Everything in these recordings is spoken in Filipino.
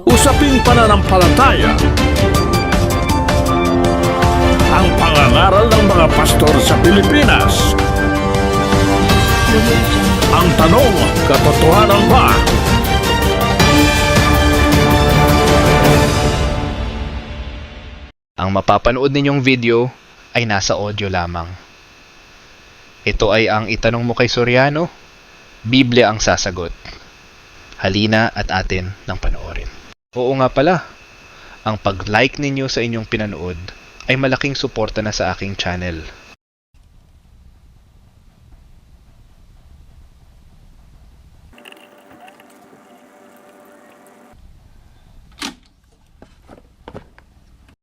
Usaping pananampalataya. Ang pangangaral ng mga pastor sa Pilipinas. Ang tanong, katotohanan ba? Ang mapapanood ninyong video ay nasa audio lamang. Ito ay ang itanong mo kay Soriano, Biblia ang sasagot. Halina at atin nang panoorin. Oo nga pala, ang pag-like ninyo sa inyong pinanood ay malaking suporta na sa aking channel.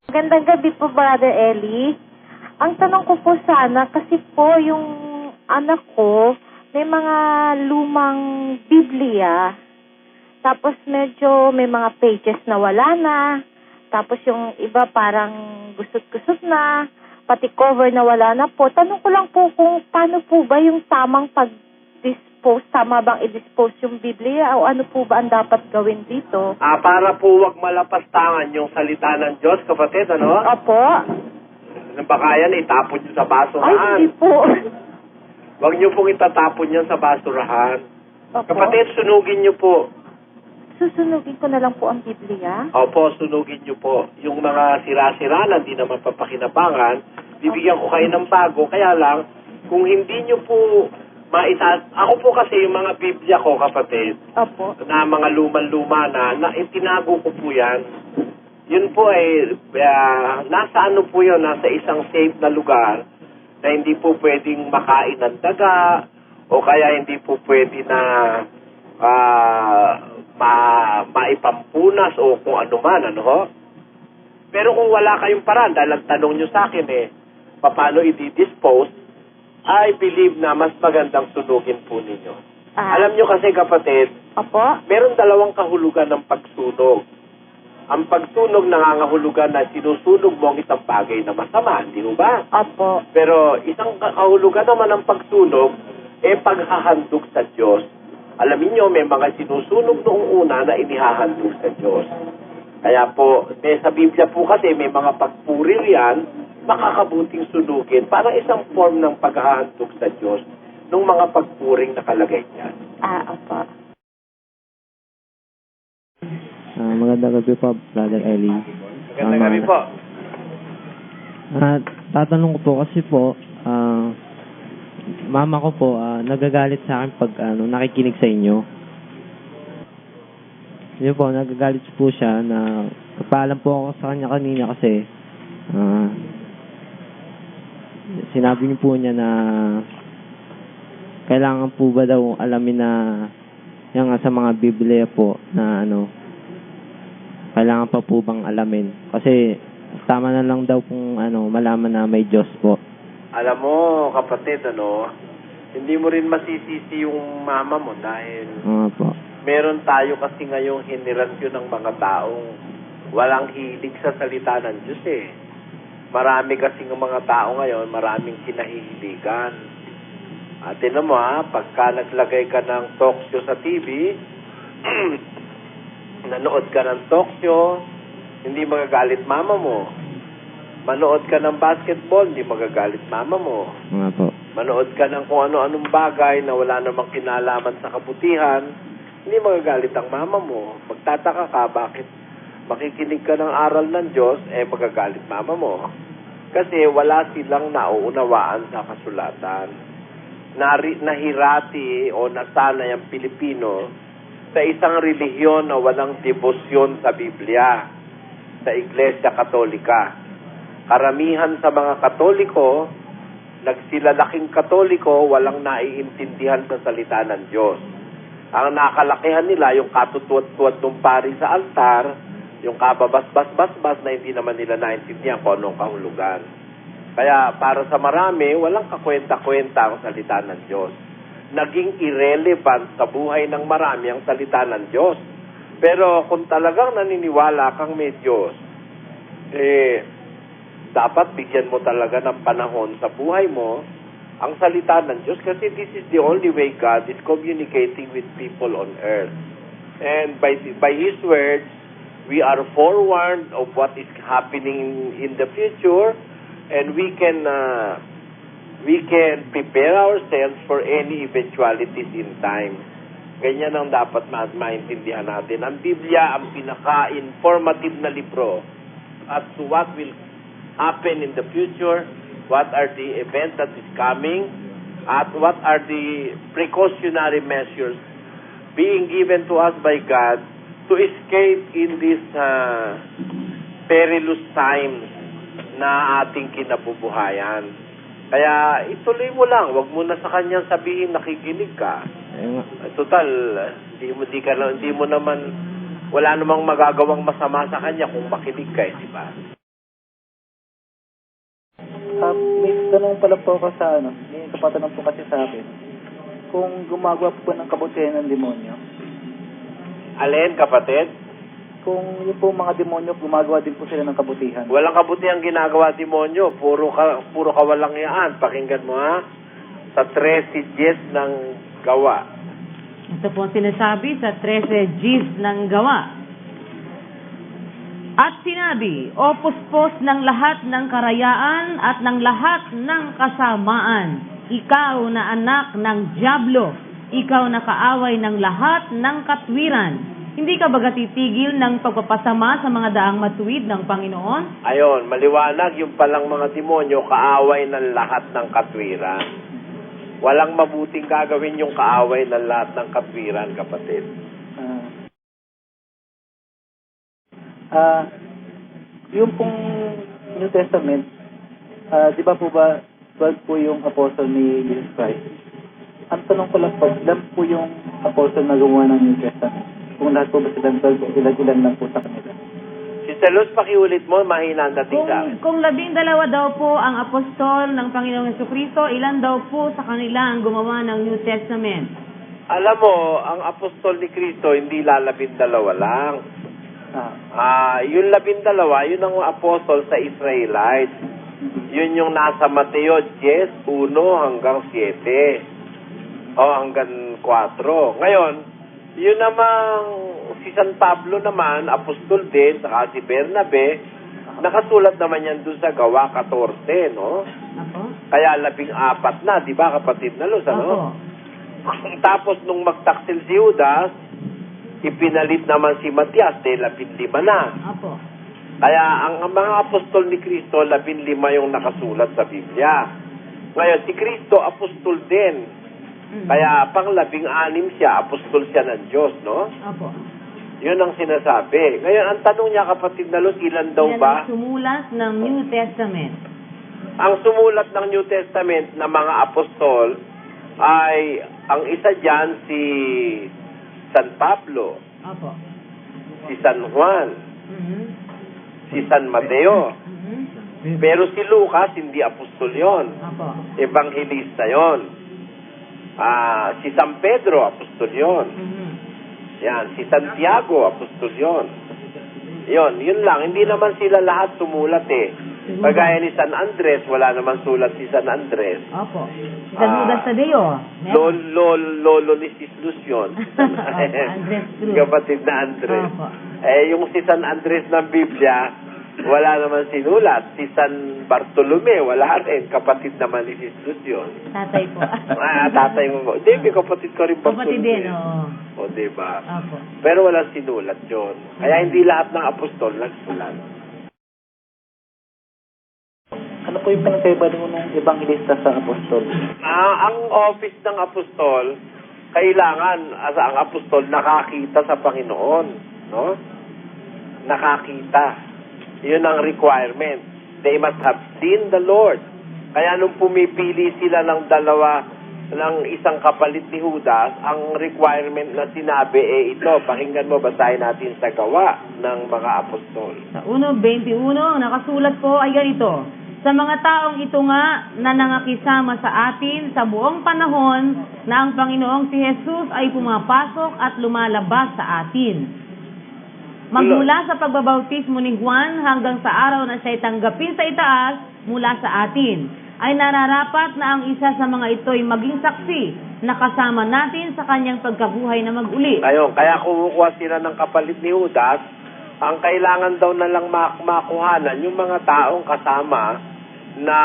Magandang gabi po, Brother Eli. Ang tanong ko po sana, kasi po yung anak ko, may mga lumang Biblia, tapos medyo may mga pages na wala na, tapos yung iba parang gusot-gusot na, pati cover na wala na po. Tanong ko lang po kung paano po ba yung tamang pag-dispose, tama bang i-dispose yung Biblia o ano po ba ang dapat gawin dito? Para po wag malapastangan yung salita ng Diyos, kapatid, ano? Opo. Baka yan, itapon nyo sa Ay, basurahan. hindi po. Wag nyo pong itatapon yan sa basurahan. Opo. Kapatid, sunugin nyo po. Susunugin ko na lang po ang Biblia. Opo, sunugin nyo po. Yung mga sira-sira na di naman papakinabangan, bibigyan ko kayo ng bago. Kaya lang, kung hindi nyo po ako po kasi yung mga Biblia ko, kapatid, Opo. na mga luman-luma na itinago ko po yan. Yun po ay, nasa ano po yun, nasa isang safe na lugar na hindi po pwedeng makain ng daga o kaya hindi po pwede na maipampunas o kung ano man, ano ho? Pero kung wala kayong paraan, dahil ang tanong nyo sa akin paano i-dispose, I believe na mas magandang sunugin po ninyo. Alam nyo kasi, kapatid, Opo. meron dalawang kahulugan ng pagsunog. Ang pagsunog nangangahulugan na sinusunog mo ang isang bagay na masama, di mo ba? Opo. Pero isang kahulugan naman ng pagsunog, paghahandog sa Diyos. Alamin nyo, may mga sinusunog noong una na inihahandog sa Diyos. Kaya po, sa Biblia po kasi may mga pagpuri riyan, makakabuting sunugin para isang form ng paghahandog sa Diyos ng mga pagpuring nakalagay niyan. Opo. Magandang gabi po, Brother Eli. Magandang gabi po. Tatanong ko po kasi po, mama ko po, nagagalit sa akin pag nakikinig sa inyo. Yun po, nagagalit po siya na kapaalam po ako sa kanya kanina kasi sinabi niyo po niya na kailangan po ba daw alamin na yung sa mga Biblia po na kailangan pa po bang alamin? Kasi tama na lang daw kung malaman na may Diyos po. Alam mo, kapatid, hindi mo rin masisisi yung mama mo dahil Po. meron tayo kasi ngayong henerasyon ng mga taong walang hilig sa salita ng Diyos Marami kasi ng mga tao ngayon, maraming kinahihiligan. At tinan mo pagka naglagay ka ng talk show sa TV, nanood ka ng talk show, hindi magagalit mama mo. Manood ka ng basketball, hindi magagalit mama mo. Po. Manood ka ng kung ano-anong bagay na wala namang kinalaman sa kabutihan, hindi magagalit ang mama mo. Magtataka ka, bakit makikinig ka ng aral ng Diyos, magagalit mama mo. Kasi wala silang nauunawaan sa kasulatan. Nahirati o nasanay ang Pilipino sa isang relihiyon na walang debosyon sa Biblia, sa Iglesia Katolika. Karamihan sa mga Katoliko, nagsilalaking Katoliko, walang naiintindihan sa salita ng Diyos. Ang nakalakihan nila, yung katutuwad-tuwad ng pari sa altar, yung kababas-bas-bas-bas na hindi naman nila naintindihan kung anong kahulugan. Kaya para sa marami, walang kakwenta-kwenta ang salita ng Diyos. Naging irrelevant sa buhay ng marami ang salita ng Diyos. Pero kung talagang naniniwala kang may Diyos, dapat bigyan mo talaga ng panahon sa buhay mo ang salita ng Diyos kasi this is the only way God is communicating with people on earth. And by His words, we are forewarned of what is happening in the future, and we can prepare ourselves for any eventualities in time. Ganyan ang dapat maintindihan natin. Ang Biblia ang pinaka-informative na libro as to what will happen in the future, what are the events that is coming, at what are the precautionary measures being given to us by God to escape in these perilous times na ating kinabubuhayan. Kaya ituloy mo lang, wag mo na sa kanyang sabihin nakikinig ka. Total, hindi mo naman, wala namang magagawang masama sa kanya kung makinig ka, di ba? May tanong pala po ako sa may kapatanong po kasi sa akin. Kung gumagawa po ng kabutihan ng demonyo. Alin, kapatid? Kung yung po mga demonyo, gumagawa din po sila ng kabutihan. Walang kabutihan ginagawa demonyo, puro kawalang yaan. Pakinggan mo ha, sa 13:10 ng gawa. Ito po ang sinasabi sa 13:10 ng gawa. At sinabi, o puspos ng lahat ng karayaan at ng lahat ng kasamaan, ikaw na anak ng dyablo, ikaw na kaaway ng lahat ng katwiran. Hindi ka baga titigil ng pagpapasama sa mga daang matuwid ng Panginoon? Ayon, maliwanag yung palang mga demonyo, kaaway ng lahat ng katwiran. Walang mabuting gagawin yung kaaway ng lahat ng katwiran, kapatid. Yung pong New Testament, di ba po ba 12 po yung apostle ni Jesus Christ? Ang tanong ko lang po, ilan po yung apostle na gumawa ng New Testament? Kung lahat po ba silang 12, ilan lang po sa kanila? Si Luz, pakiulit mo, mahina ang dating sa akin. Kung 12 daw po ang apostol ng Panginoong Jesucristo, ilan daw po sa kanila ang gumawa ng New Testament? Alam mo, ang apostol ni Kristo, hindi lalabindalawa lang. Yung 12, yun ang apostol sa Israelites. Yun yung nasa Mateo 10:1 hanggang 7. O hanggang 4. Ngayon, yun namang si San Pablo naman, apostol din, saka si Bernabe, nakasulat naman yan doon sa Gawa 14, no? Apo? Kaya 14 na, di ba kapatid na Luz, ano? Tapos nung magtaksil si Judas, ipinalit naman si Matias, 15 na. Apo. Kaya ang mga apostol ni Kristo, 15 yung nakasulat sa Biblia. Ngayon, si Kristo, apostol din. Kaya pang 16 siya, apostol siya ng Diyos, no? Apo. Yun ang sinasabi. Ngayon, ang tanong niya, kapatid na Luz, ilan daw ba? Ilan ang sumulat ng New Testament? Ang sumulat ng New Testament na mga apostol ay, ang isa dyan si San Pablo, Apo. si San Juan, si San Mateo. Pero si Lucas, hindi apostol yon. Apo. Evangelista yon. Si San Pedro, apostol yon. Yan, si Santiago, apostol yon. Yun lang. Hindi naman sila lahat sumulat eh. Kagaya ni San Andres, wala naman sulat si San Andres. Opo. Si San Judas Tadeo. Lolo ni Sis Luz yun. Andres Cruz. Kapatid na Andres. Opo. Yung si San Andres ng Biblia, wala naman sinulat. Si San Bartolome, wala rin. Kapatid naman ni Sis Luz yun. Tatay po. Tatay mo. Hindi, may kapatid ko rin Bartolome. Kapatid din, oo. O, diba? Opo. Pero walang sinulat yun. Kaya hindi lahat ng apostol nagsulat. Ano po yung pinagkaiba ng evangelista sa apostol? Ang office ng apostol, kailangan ang apostol nakakita sa Panginoon, no? Nakakita. Yun ang requirement. They must have seen the Lord. Kaya nung pumipili sila ng isang kapalit ni Judas, ang requirement na sinabi ito. Pakinggan mo, basahin natin sa Gawa ng mga apostol. Sa 1:21, ang nakasulat po ay ganito. Sa mga taong ito nga na nangakisama sa atin sa buong panahon na ang Panginoong si Jesus ay pumapasok at lumalabas sa atin. Magmula sa pagbabautismo ni Juan hanggang sa araw na siya'y tanggapin sa itaas mula sa atin, ay nararapat na ang isa sa mga ito ay maging saksi na kasama natin sa kanyang pagkabuhay na mag-uli. Ayun, kaya kumukuha sila ng kapalit ni Judas Ang kailangan daw na lang makuhanan yung mga taong kasama na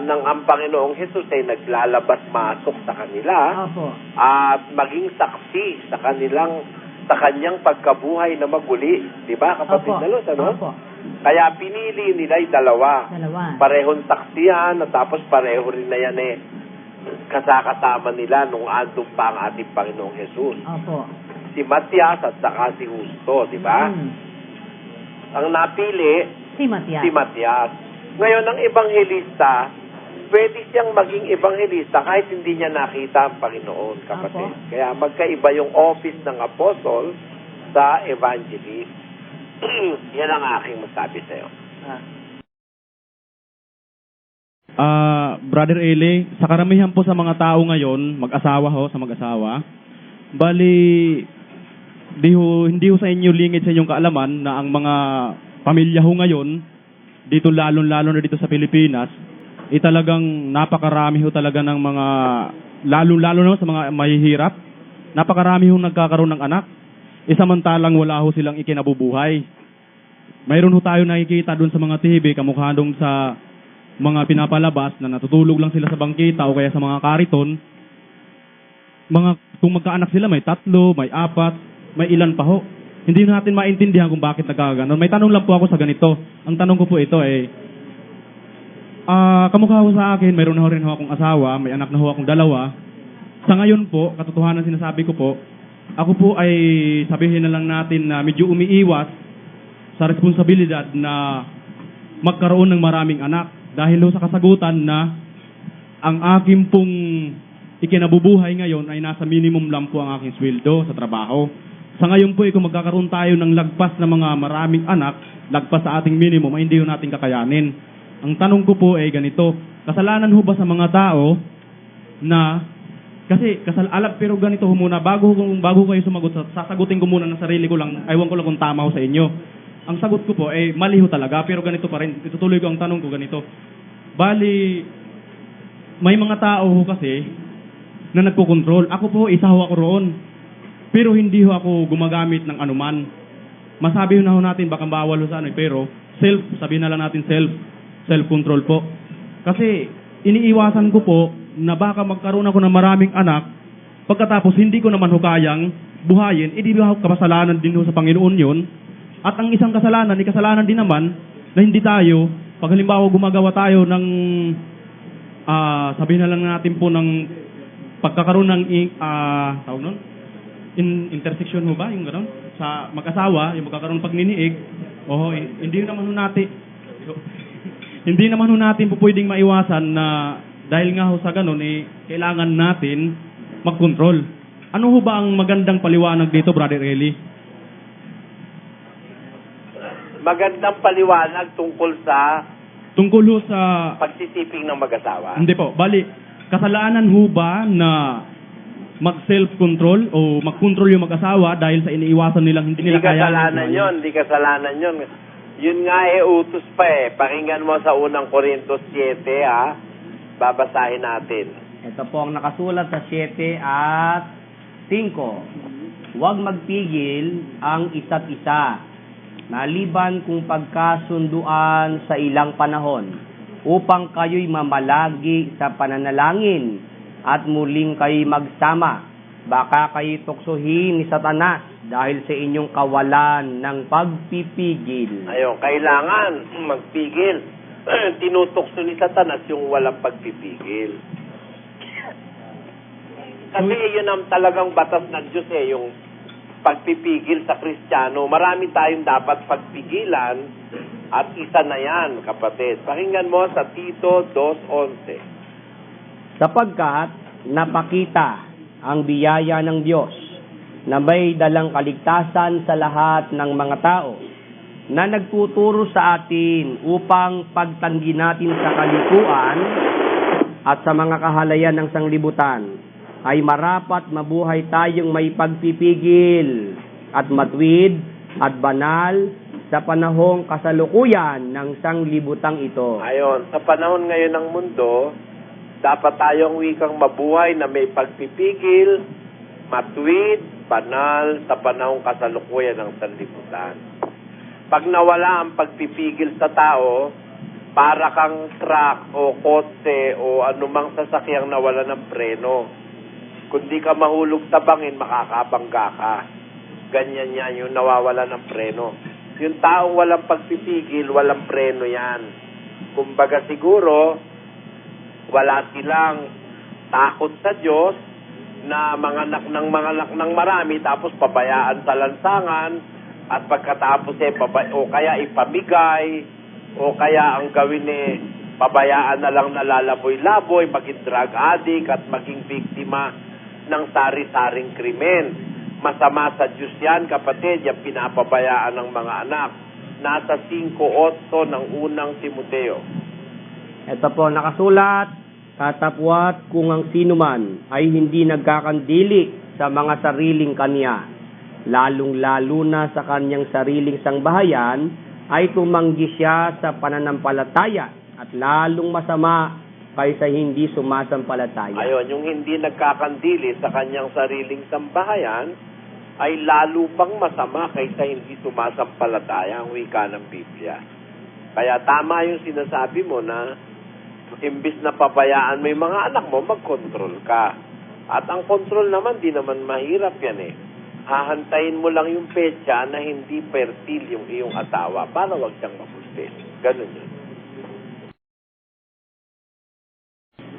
ang Panginoong Hesus ay naglalabas-masok sa kanila Opo. at maging saksi sa kanyang pagkabuhay na maguli. Di ba, kapatid Opo. na Luz, ano? Opo. Kaya pinili nila ay dalawa. Parehong saksihan at tapos pareho rin na yan kasama nila nung andun pa ang ating Panginoong Hesus. Opo. Si Matias at saka si Justo, di ba? Ang napili, Si Matias. si Matias. Ngayon, ang ebanghelista, pwede siyang maging ebanghelista kahit hindi niya nakita ang Panginoon, kapatid. Apo. Kaya magkaiba yung office ng apostol sa evangelist. Yan ang aking masabi sa'yo. Brother Eli, sa karamihan po sa mga tao ngayon, mag-asawa, bali, hindi ho sa inyo lingid sa inyong kaalaman na ang mga pamilya ho ngayon, dito lalo na dito sa Pilipinas, talagang napakarami ho talaga ng mga, lalo na sa mga mahihirap, napakarami ho nagkakaroon ng anak, samantalang wala ho silang ikinabubuhay. Mayroon ho tayo nakikita doon sa mga TV, kamukha doon sa mga pinapalabas na natutulog lang sila sa bangkita o kaya sa mga kariton. Kung magkaanak sila, may 3, may 4, may ilan pa ho. Hindi natin maintindihan kung bakit nagkaganon. May tanong lang po ako sa ganito. Ang tanong ko po ito kamukha ho sa akin, mayroon na ho rin ho akong asawa, may anak na ho akong 2. Sa ngayon po, katotohanan sinasabi ko po, ako po ay sabihin na lang natin na medyo umiiwas sa responsibilidad na magkaroon ng maraming anak. Dahil ho sa kasagutan na ang aking pong ikinabubuhay ngayon ay nasa minimum lang po ang aking sweldo sa trabaho. Sa ngayon po, kung magkakaroon tayo ng lagpas na mga maraming anak, lagpas sa ating minimum, ay hindi ho natin kakayanin. Ang tanong ko po ay ganito, kasalanan ho ba sa mga tao na, pero ganito ho muna, bago kayo sumagot, sasagutin ko muna ng sarili ko lang, aywan ko lang kung tama ho sa inyo. Ang sagot ko po ay mali ho talaga, pero ganito pa rin, itutuloy ko ang tanong ko ganito. Bali, may mga tao ho kasi na nagkokontrol. Ako po, isa ho ako roon. Pero hindi ho ako gumagamit ng anuman. Masabi ho na ho natin, baka bawal ho sa pero sabihin na lang natin self-control po. Kasi iniiwasan ko po na baka magkaroon ako ng maraming anak, pagkatapos hindi ko naman ho kayang buhayin, di ba kasalanan din ho sa Panginoon yun? At ang isang kasalanan din naman na hindi tayo, pag halimbawa gumagawa tayo ng, sabihin na lang natin po ng pagkakaroon ng, tawag nun? Intersection ho ba? Yung gano'n? Sa mag-asawa, yung magkakaroon pagniniig, hindi naman ho natin po pwedeng maiwasan na dahil nga ho sa gano'n, kailangan natin mag-control. Ano ho ba ang magandang paliwanag dito, Brother Eli? Magandang paliwanag tungkol ho sa pagsisiping ng mag-asawa. Hindi po. Bali, kasalanan ho ba na mag-self-control o mag-control yung mag-asawa dahil sa iniiwasan nilang hindi nila kaya? Hindi kasalanan yun. Yun nga utos pa Pakinggan mo sa unang Corintios 7 Babasahin natin. Ito po ang nakasulat sa 7 at 5. Huwag magpigil ang isa't isa, maliban kung pagkasunduan sa ilang panahon, upang kayo'y mamalagi sa pananalangin at muling kayo'y magsama. Baka kayo'y tuksohin ni Satanas dahil sa inyong kawalan ng pagpipigil. Kailangan magpigil. Tinutukso ni Satanas yung walang pagpipigil. Kasi yun ang talagang batas ng Diyos yung pagpipigil sa Kristiyano. Marami tayong dapat pagpigilan at isa na yan, kapatid. Pakinggan mo sa Tito 2:11. Sapagkat napakita ang biyaya ng Diyos na may dalang kaligtasan sa lahat ng mga tao na nagtuturo sa atin upang pagtanggi natin sa kalikuan at sa mga kahalayan ng sanglibutan ay marapat mabuhay tayong may pagpipigil at matuwid at banal sa panahong kasalukuyan ng sanglibutang ito. Sa panahon ngayon ng mundo, dapat tayong wikang mabuhay na may pagpipigil, matuwid, banal sa panahong kasalukuyan ng sanlibutan. Pag nawala ang pagpipigil sa tao, para kang truck o kotse o anumang sasakyang nawala ng preno. Kung di ka mahulog sa bangin, makakabangga ka. Ganyan yan, yung nawawala ng preno. Yung taong walang pagpipigil, walang preno yan. Kumbaga siguro, wala silang takot sa Diyos na manganak ng marami tapos pabayaan sa lansangan at pagkatapos o kaya ipamigay o kaya ang gawin pabayaan na lang nalalaboy-laboy, maging drug addict at maging biktima ng sari-saring krimen. Masama sa Diyos yan, kapatid, yung pinapabayaan ng mga anak. Nasa 5:8 ng unang Timoteo. Ito po, nakasulat, katapwat kung ang sinuman ay hindi nagkakandili sa mga sariling kanya, lalong-lalo na sa kanyang sariling sangbahayan, ay tumanggi siya sa pananampalataya at lalong masama kaysa hindi sumasampalataya. Ayon, yung hindi nagkakandili sa kanyang sariling sambahayan ay lalo pang masama kaysa hindi sumasampalataya, ang wika ng Biblia. Kaya tama yung sinasabi mo na imbis na pabayaan mo yung mga anak mo, mag-control ka. At ang control naman, di naman mahirap yan Hahantayin mo lang yung petsa na hindi fertile yung iyong asawa para wag siyang mabuntis. Ganun yun.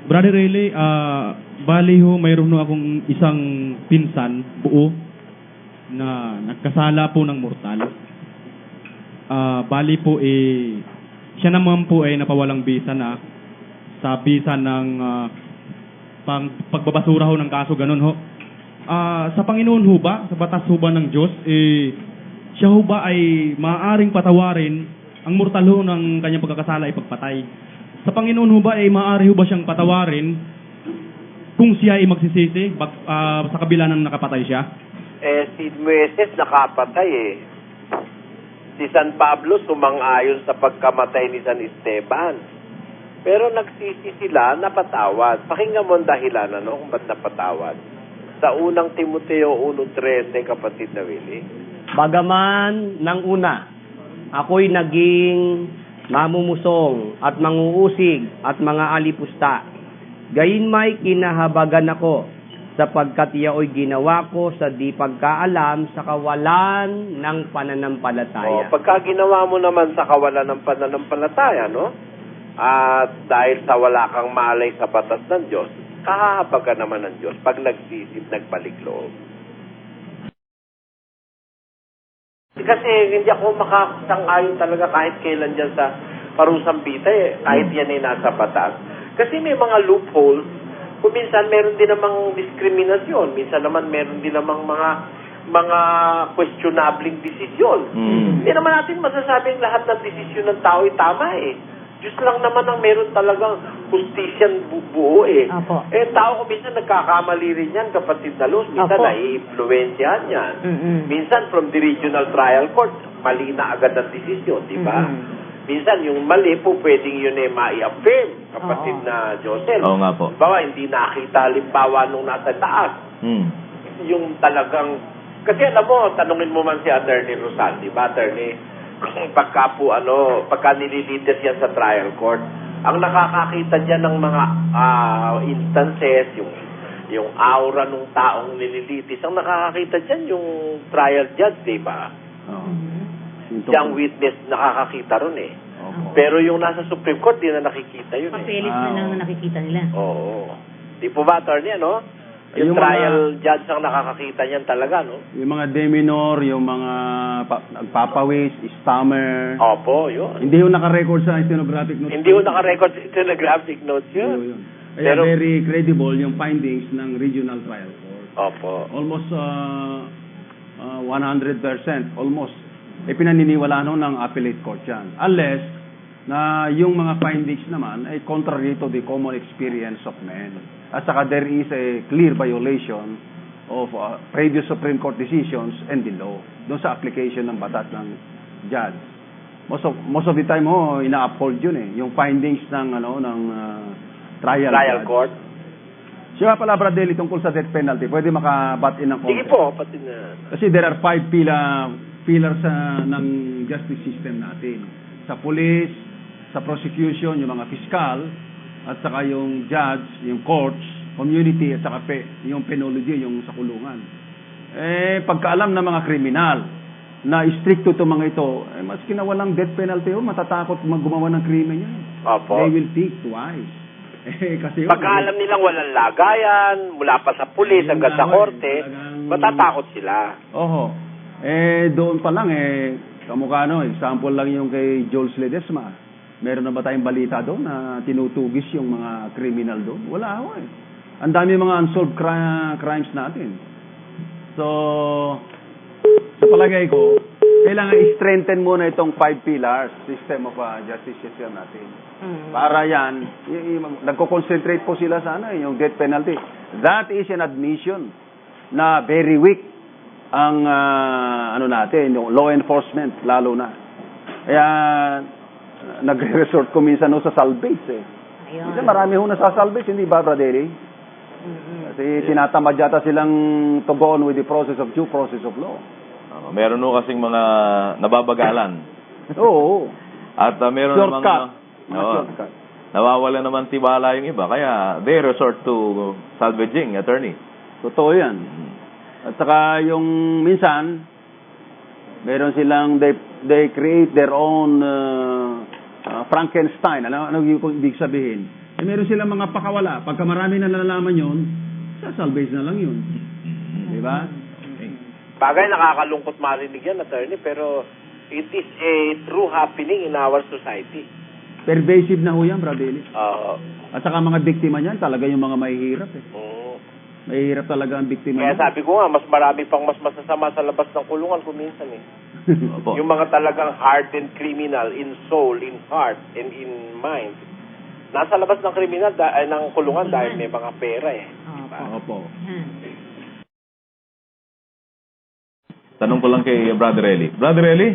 Brother Riley, bali ho, mayroon ho akong isang pinsan, buo, na nagkasala po ng mortal. Bali po siya naman po ay napawalang bisa na sa bisa ng pagbabasura ho ng kaso, ganun ho. Sa Panginoon ho ba, sa batas ho ba ng Diyos, siya ho ba ay maaaring patawarin ang mortal ho ng kanyang pagkakasala ay pagpatay? Sa Panginoon ho ba ay maaari ho ba siyang patawarin kung siya ay magsisisi sa kabila ng nakapatay siya? Si Moises nakapatay Si San Pablo sumang-ayon sa pagkamatay ni San Esteban. Pero nagsisi sila, napatawad. Pakinggan mo ang dahilan, kung ba't napatawad. Sa unang Timoteo 1:13, kapatid na Willie. Bagaman ng una, ako'y naging mamumusong at manguusig at mga alipusta. Gayunmay kinahabagan ako sapagkat iyaoy ginawa ko sa di pagkaalam sa kawalan ng pananampalataya. Pagka ginawa mo naman sa kawalan ng pananampalataya, at dahil sa wala kang malay sa batas ng Diyos, kahahabagan naman ng Diyos pag nagsisip, nagbalik loob. Kasi hindi ako makasang-ayon talaga kahit kailan dyan sa parusang bita kahit yan ay nasa batas. Kasi may mga loopholes, kung minsan meron din namang diskriminasyon, minsan naman meron din namang mga questionabling desisyon. Hindi naman natin masasabing lahat ng desisyon ng tao ay tama Diyos lang naman ang meron talagang justisyang buo Apo. Tao ko minsan nagkakamali rin yan, kapatid na Luz. Minsan nai-influensyahan yan. Minsan from the regional trial court, mali na agad ang desisyon, di ba? Minsan yung mali po, pwedeng yun mai-affirm, kapatid na Joseph. Oo nga po. Bawa, hindi nakita limbawa nung nasa taas. Yung talagang, kasi alam mo, tanungin mo man si Attorney Rosal, di ba, Attorney? Pagka nililitis yan sa trial court, ang nakakakita dyan ng mga instances, yung aura ng taong nililitis, ang nakakakita dyan yung trial judge, di ba? Yung witness nakakakita ron Pero yung nasa Supreme Court, di na nakikita yun Papeles na lang na nakikita nila. Oo. Di po ba, attorney, Yung trial judge ang nakakakita niyan talaga, Yung mga deminor, yung mga nagpapawis, stammer. Opo, yun. Hindi yung naka-record sa stenographic notes. Hindi yung naka-record sa stenographic notes yun. Kaya very credible yung findings ng regional trial court. Opo. Almost 100%, almost. Pinaniniwala ng appellate court yan. Unless na yung mga findings naman ay contrary to the common experience of men. At saka there is a clear violation of previous Supreme Court decisions and the law doon sa application ng batas ng judge. Most of the time ina-uphold yun yung findings ng trial court. Siya pala, Bradley, tungkol sa death penalty, pwede makabat in ng comment. Sige po, pati na. Kasi there are 5 pillar ng justice system natin. Sa police, sa prosecution, yung mga fiscal, at saka yung judge, yung courts, community, at saka yung penology, yung sa kulungan. Pagkaalam ng mga kriminal na stricto itong mga ito, maski na walang death penalty, matatakot gumawa ng krimen yan. Opo. They will think twice. Kasi Pagkaalam nilang walang lagayan, mula pa sa pulis hanggang sa korte, matatakot sila. Oho. Doon pa lang, kamukha example lang yung kay Jules Ledesma. Meron na ba tayong balita doon na tinutugis yung mga criminal doon? Wala ho Ang dami mga unsolved crimes natin. So, sa palagay ko, kailangan i-strengthen muna itong 5 pillars system of justice system natin. Para yan, nagko-concentrate po sila sa yung death penalty. That is an admission na very weak ang natin, yung law enforcement lalo na. Kaya nagre-resort ko minsan sa salvage Kasi marami nasasalvage, hindi ba, Brother Eli? Kasi tinatamad yata silang to go on with the process of due process of law. Meron kasing mga nababagalan. Oo. At meron shortcut. Shortcut. Nawawala naman tiwala yung iba. Kaya they resort to salvaging, attorney. Totoo yan. At saka yung minsan, meron silang, they create their own Frankenstein. Ano yung ibig sabihin? Meron silang mga pakawala. Pagka marami na nalalaman yun, sasalvage na lang yun. Diba? Bagay, nakakalungkot marinig yan, attorney, pero it is a true happening in our society. Pervasive na ho yan, Brother Eli. At saka mga biktima niyan, talaga yung mga mahihirap Mahihirap talaga ang biktima. Kaya sabi ko nga, mas marami pang mas masasama sa labas ng kulungan kuminsan yung mga talagang hardened criminal in soul, in heart, and in mind. Nasa labas ng kriminal, ng kulungan dahil may mga pera Diba? Opo. Tanong ko lang kay Brother Eli. Brother Eli?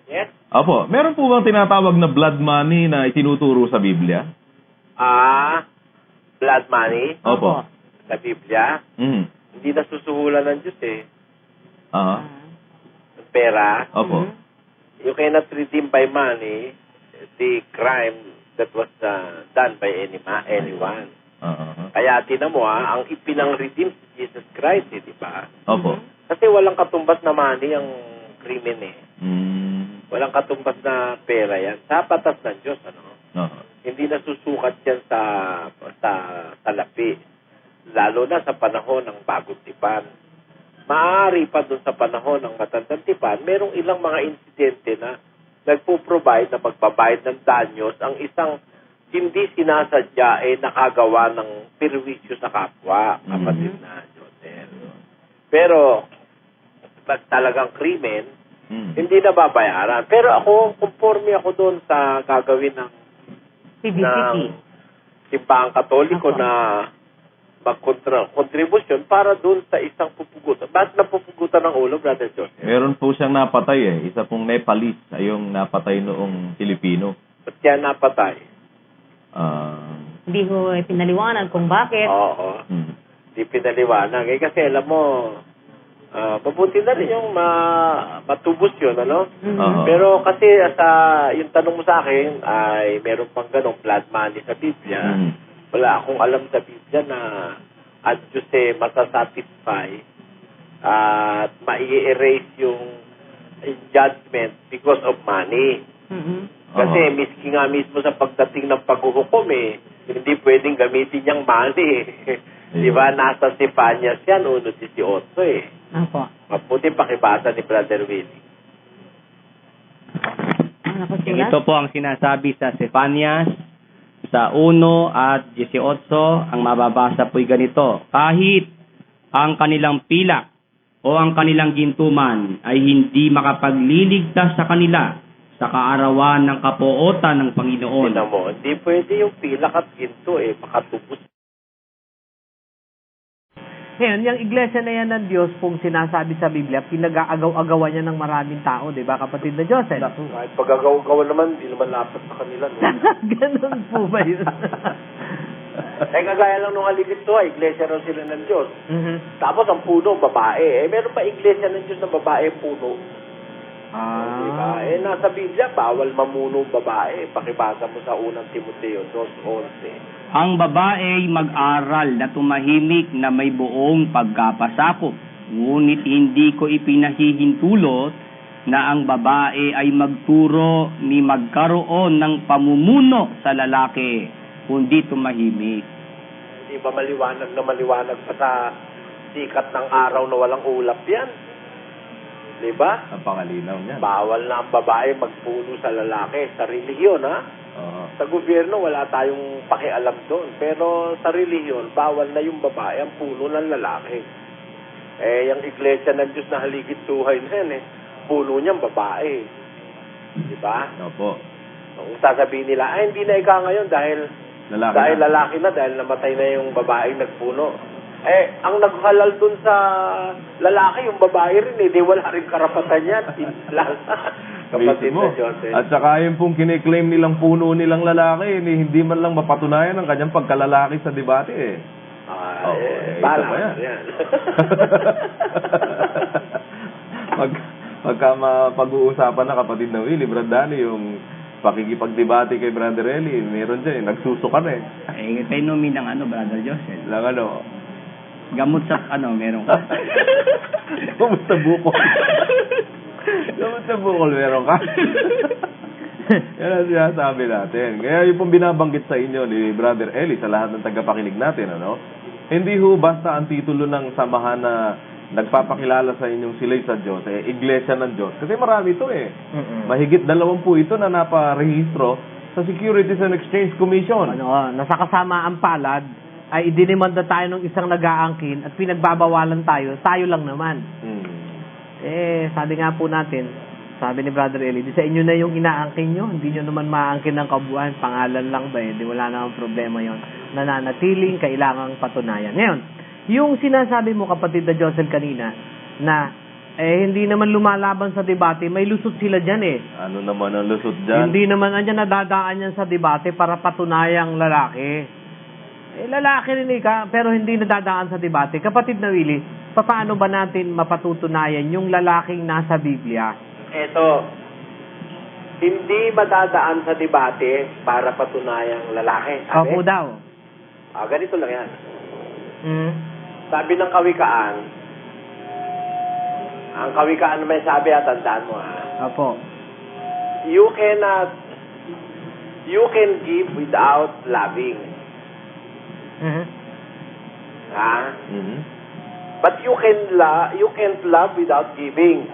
Yes? Opo. Meron po bang tinatawag na blood money na itinuturo sa Biblia? Blood money? Opo. Sa Biblia? Hindi nasusuhulan ng Diyos Pera? Opo. You cannot redeem by money the crime that was done by anyone. Kaya tinan mo ang ipinang-redeem si Jesus Christ, di ba? Opo. Kasi walang katumbas na money ang krimen Walang katumbas na pera yan. Sa batas ng Diyos, Hindi nasusukat yan sa lapi. Lalo na sa panahon ng bagong tipan. Maaari pa doon sa panahon ng matandang tipan, merong ilang mga insidente na nagpo-provide na magbabayad ng danyos ang isang hindi sinasadya nakagawa ng perwisyo sa kapwa, kapatid na Joseph. Pero, pag talagang krimen, hindi na babayaran. Pero ako, conforme ako doon sa gagawin ng Simbahang Katoliko na mag-contribution para doon sa isang pupugutan. Bakit napupugutan ng ulo, Brother Joseph? Meron po siyang napatay Isa pong Nepalese ay yung napatay noong Pilipino. Ba't kaya napatay? Hindi ko pinaliwanag kung bakit. Oo. Hindi pinaliwanag. Kasi alam mo, mabuti na rin yung matubos yun, Pero kasi yung tanong mo sa akin ay meron pang ganong blood money sa Biblia. Wala akong alam sa Biblia na at Diyos masasatisfy at mai-erase yung judgment because of money. Kasi miski nga mismo sa pagdating ng paghuhukom hindi pwedeng gamitin niyang money. Di ba? Nasa Sefanyas yan, 1:18 Opo. Mabuti pakibasa ni Brother Willie. Ito po ang sinasabi sa Sefanyas sa 1 at 18, ang mababasa po'y ganito. Kahit ang kanilang pilak o ang kanilang gintuman ay hindi makapagliligtas sa kanila sa kaarawan ng kapuotan ng Panginoon. Tignan mo, hindi pwede yung pilak at ginto makatubos. Ngayon, yung iglesia na yan ng Diyos, kung sinasabi sa Biblia, pinag-aagaw-agawan niya ng maraming tao, di ba, kapatid na Joseph? Kahit pag-agaw-agawan naman, hindi naman lapat sa kanila. Ganun po ba yun? Kagaya lang nung haligid to, iglesia raw sila ng Diyos. Tapos ang puno, babae. Meron pa iglesia ng Diyos na babae, puno. Diba? Nasa Biblia, bawal mamuno babae. Pakibasa mo sa unang Timoteo 2:11. Ang babae mag-aral na tumahimik na may buong pagkapasakop. Ngunit hindi ko ipinahihintulot na ang babae ay magturo ni magkaroon ng pamumuno sa lalaki, kundi tumahimik. Hindi ba maliwanag pa sa sikat ng araw na walang ulap yan? Diba? Ang pangalinaw niya. Bawal na ang babae magpuno sa lalaki. Sa relihiyon, ha? Sa gobyerno, wala tayong pakialam doon. Pero sa relihiyon, bawal na yung babae ang puno ng lalaki. Yung iglesia ng Diyos na haligid-tuhay na yan, puno niyang babae. Diba? Opo. Kung sasabihin nila, hindi na ikaw ngayon dahil lalaki na, dahil namatay na yung babaeng nagpuno. Ang naghalal dun sa lalaki, yung babae rin, di wala rin karapatan yan. Kapatid mo. na Joseph. At saka yung pong kiniklaim nilang puno nilang lalaki, hindi man lang mapatunayan ang kanyang pagkalalaki sa debate Bala pa yan. yan. Pag-uusapan na kapatid na Willie, Brad Danny, yung pakikipagdebate kay Brother Eli, meron dyan, nagsusukan Painumin ng Brother Joseph. Lang Gamot sa meron ka. Kamusta bukol? Kamusta bukol meron ka? Yan ang sinasabi natin. Kaya yung pong binabanggit sa inyo ni Brother Eli sa lahat ng tagapakinig natin, hindi ho basta ang titulo ng samahan na nagpapakilala sa inyong sila'y sa Diyos, Iglesia ng Diyos. Kasi marami ito Mahigit 20 ito na naparehistro sa Securities and Exchange Commission. Nasa kasamaan palad, ay idinimanda tayo ng isang nag-aangkin at pinagbabawalan tayo lang naman. Sabi nga po natin, sabi ni Brother Eli, di sa inyo na yung inaangkin nyo, hindi nyo naman maangkin ng kabuuan, pangalan lang ba di wala namang problema yon. Nananatiling, kailangang patunayan. Ngayon, yung sinasabi mo kapatid na Josel kanina, na hindi naman lumalaban sa debate, may lusot sila dyan Ano naman ang lusot dyan? Hindi naman andyan nadadaan yan sa debate para patunayang lalaki. Lalaki rin pero hindi nadadaan sa debate. Kapatid na Willie, paano ba natin mapatutunayan yung lalaking nasa Biblia? Ito, hindi madadaan sa debate para patunayang lalaki. Opo daw. Ganito lang yan. Sabi ng kawikaan, ang kawikaan may sabi tandaan mo Opo. You can give without loving. But you can't love without giving.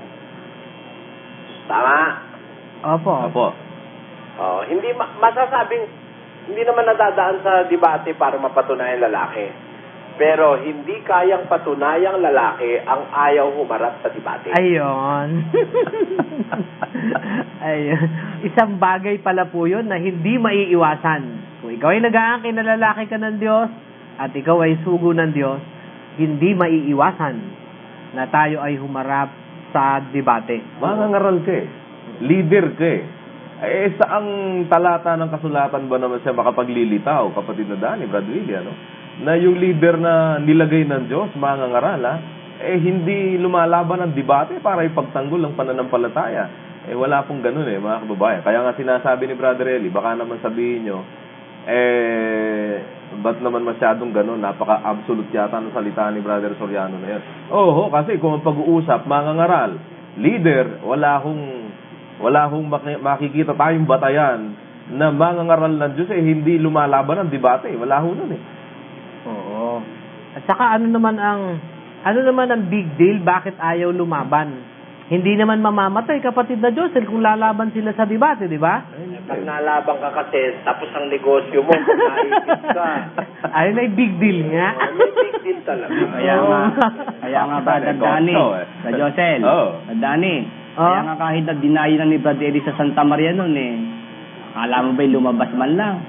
Tama? Opo. Hindi masasabing hindi naman nadadaan sa debate para mapatunayan lalaki. Pero hindi kayang patunayang lalaki ang ayaw humarap sa debate. Ayun. Isang bagay pala po yun na hindi maiiwasan. Kung ikaw ay nag-aangkin na lalaki ka ng Diyos at ikaw ay sugo ng Diyos, hindi maiiwasan na tayo ay humarap sa debate. Mangangaral ka leader ka saang talata ng kasulatan ba naman siya makapaglilitaw, kapatid na Danny, Brad Willie, na yung leader na nilagay ng Diyos, mangangaral, hindi lumalaban ng debate para ipagtanggol ang pananampalataya. Wala pong ganun mga kababayan. Kaya nga sinasabi ni Brother Eli, baka naman sabihin nyo, ba't naman masyadong ganun? Napaka-absolute yata ng salita ni Brother Soriano na yan. Kasi kung ang pag-uusap, mangangaral, leader, wala hong makikita tayong batayan na mangangaral ng Diyos hindi lumalaban ng debate. Wala ho nun Oo. At saka ano naman ang big deal? Bakit ayaw lumaban? Hindi naman mamamatay, kapatid na Josel, kung lalaban sila sa debate, di ba? Pag nalaban ka kasi, tapos ang negosyo mo, kung naisip ka. Ay, may big deal nga. May big deal talaga. Kaya nga ba, Danny, sa Josel, Danny, kaya nga kahit na-deny na ni Brad Eli sa Santa Maria nun akala mo ba'y lumabas man lang?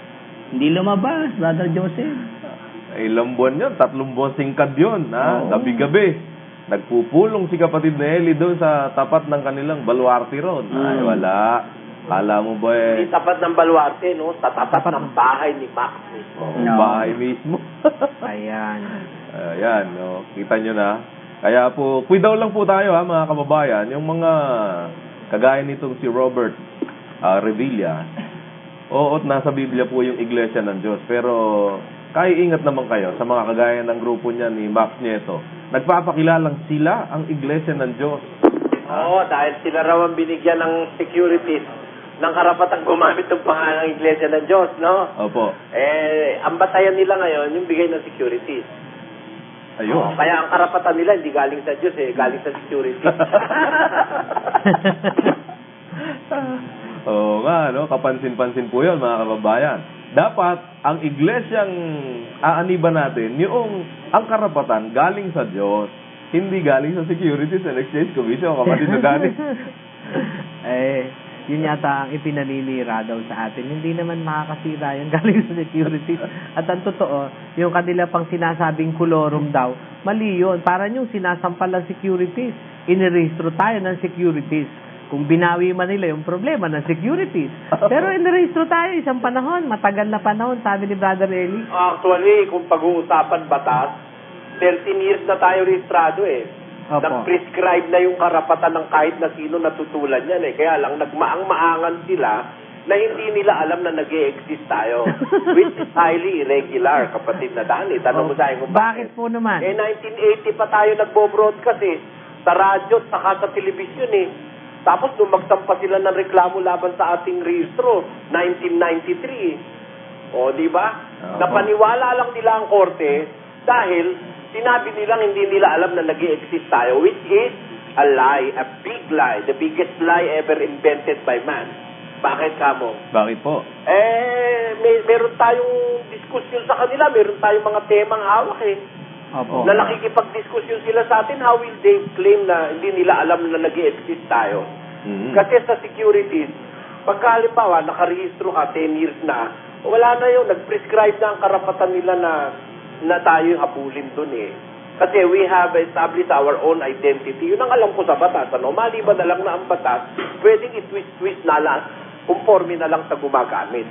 Hindi lumabas, Brother Joseph. Ilang buwan yun, 3 buwan singkad yun, gabi-gabi. Nagpupulong si kapatid na Eli doon sa tapat ng kanilang baluarte ron. Ay, wala. Kala mo ba Hindi tapat ng baluarte, no? Sa tapat ng bahay ni Max mismo. bahay mismo? Ayan. Ayan, no? Kita nyo na. Kaya po, kuidaw lang po tayo ha, mga kababayan. Yung mga kagaya nitong si Robert Revilla, oo, nasa Biblia po yung Iglesia ng Diyos. Pero, kaya ingat naman kayo sa mga kagaya ng grupo niya ni Max Nieto. Nagpapakilalang sila ang Iglesia ng Diyos. Oo, dahil sila raw ang binigyan ng securities ng karapatang gumamit ng pangalan ng Iglesia ng Diyos, no? Opo. Ang batayan nila ngayon, yung bigay ng securities. Ayun. Kaya ang karapatan nila, hindi galing sa Diyos, galing sa securities. Oo nga, no? Kapansin-pansin po yun, mga kababayan. Dapat, ang iglesyang aaniban natin, yung ang karapatan galing sa Diyos, hindi galing sa Securities and Exchange Commission, kapatid na galing. Yun yata ang ipinaninira daw sa atin. Hindi naman makakasira yung galing sa securities. At ang totoo, yung kanila pang sinasabing kolorum daw, mali yun. Parang yung sinasampal ng securities. Inirehistro tayo ng securities. Kung binawi man nila yung problema ng securities. Pero inirehistro tayo isang panahon, matagal na panahon, sabi ni Brother Eli. Actually, kung pag-uusapan batas, 13 years na tayo rehistrado Nag-prescribe na yung karapatan ng kahit na sino natutulan yan Kaya lang, nagmaang-maangan sila na hindi nila alam na nag-e-exist tayo. Which is highly irregular, kapatid na Dani. Tanong mo sa akin kung bakit po naman? 1980 pa tayo nagbo-broadcast sa radyo at saka sa telebisyon Tapos nung magsampa sila ng reklamo laban sa ating rehistro, 1993. O, di ba? Napaniwala lang nila ang korte dahil sinabi nilang hindi nila alam na nag-i-exist tayo, which is a lie, a big lie, the biggest lie ever invented by man. Bakit kamo? Bakit po? Meron tayong diskusyon sa kanila, meron tayong mga temang hawak na nakikipag-diskusyon sila sa atin, how will they claim na hindi nila alam na nag-i-exist tayo? Kasi sa securities, pagka halimbawa, nakarehistro ka 10 years na, wala na yun, nag-prescribe na ang karapatan nila na tayo habulin dun Kasi we have established our own identity. Yun ang alam ko sa batas. Maliban na lang na ang batas, pwedeng i-twist-twist na lang, conforme na lang sa gumagamit.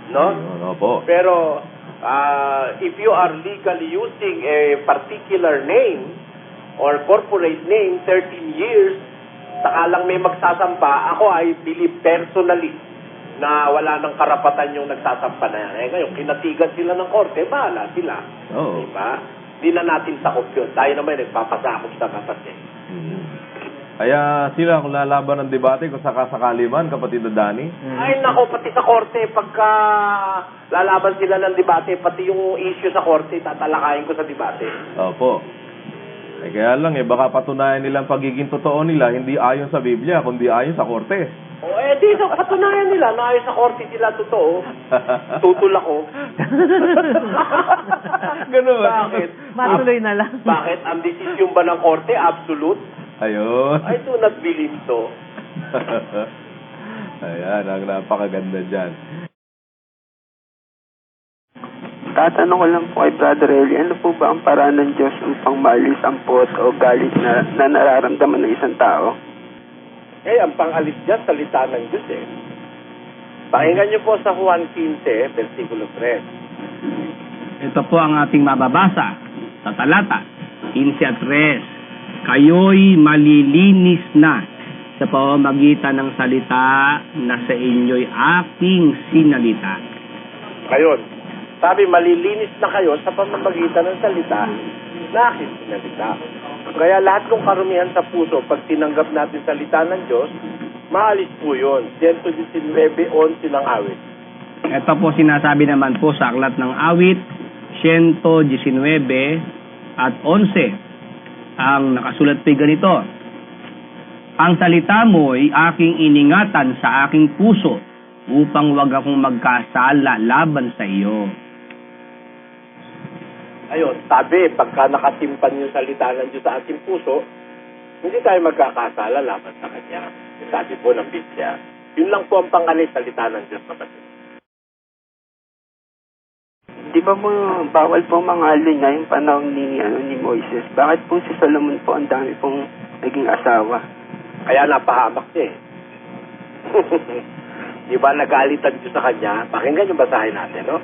No? Pero, if you are legally using a particular name or corporate name 13 years, saka lang may magsasampa, ako I believe personally na wala ng karapatan yung nagsasampa na yan. Ngayon, kinatigan sila ng korte, bahala sila. Diba? Di na natin sakop yun. Tayo naman nagpapasakop sa batas Kaya sila kung lalaban ng debate kung sakasakali man, kapatid na Dani. Ay nako, pati sa korte, pagka lalaban sila ng debate, pati yung issue sa korte, tatalakayin ko sa debate. Opo. Kaya lang baka patunayan nilang pagiging totoo nila, hindi ayon sa Biblia, kundi ayon sa korte. Di so patunayan nila na ayon sa korte sila totoo. Tutul ako. Ganun ba? Bakit? Matuloy na lang. Bakit? Ang desisyon ba ng korte absolute? Ayun. I do not believe so. Ayan, ang napakaganda dyan. Tatanong ko lang po kay Brother Eli, ano po ba ang paraan ng Diyos upang maalis ang pot o galit na nararamdaman ng isang tao? Ang pangalis dyan, salita ng Diyos Pakinggan niyo po sa Juan 15, versikulo 3. Ito po ang ating mababasa sa talata 15 at 3. Kayo'y malilinis na sa pamamagitan ng salita na sa inyo'y aking sinalita. Ngayon, sabi, malilinis na kayo sa pamamagitan ng salita na aking sinalita. Kaya lahat ng karumihan sa puso, pag tinanggap natin salita ng Diyos, maalis po yun. 119:11 ng awit. Ito po sinasabi naman po sa aklat ng awit, 119 at 11. Ang nakasulat po ganito, ang salita mo'y aking iningatan sa aking puso upang wag akong magkasala laban sa iyo. Ayun, sabi, pagka nakasimpan yung salita ng Diyos sa ating puso, hindi tayo magkakasala laban sa Kanya. Sabi po ng Biblia. Yun lang po ang pangalis salita ng Diyos, kapatid. Di ba po bawal po mangalin na yung panahon ni Moises? Bakit po si Solomon po ang dami pong naging asawa? Kaya napahamak niya Di ba nagalit ang Diyos sa kanya? Pakinggan yung basahin natin, no?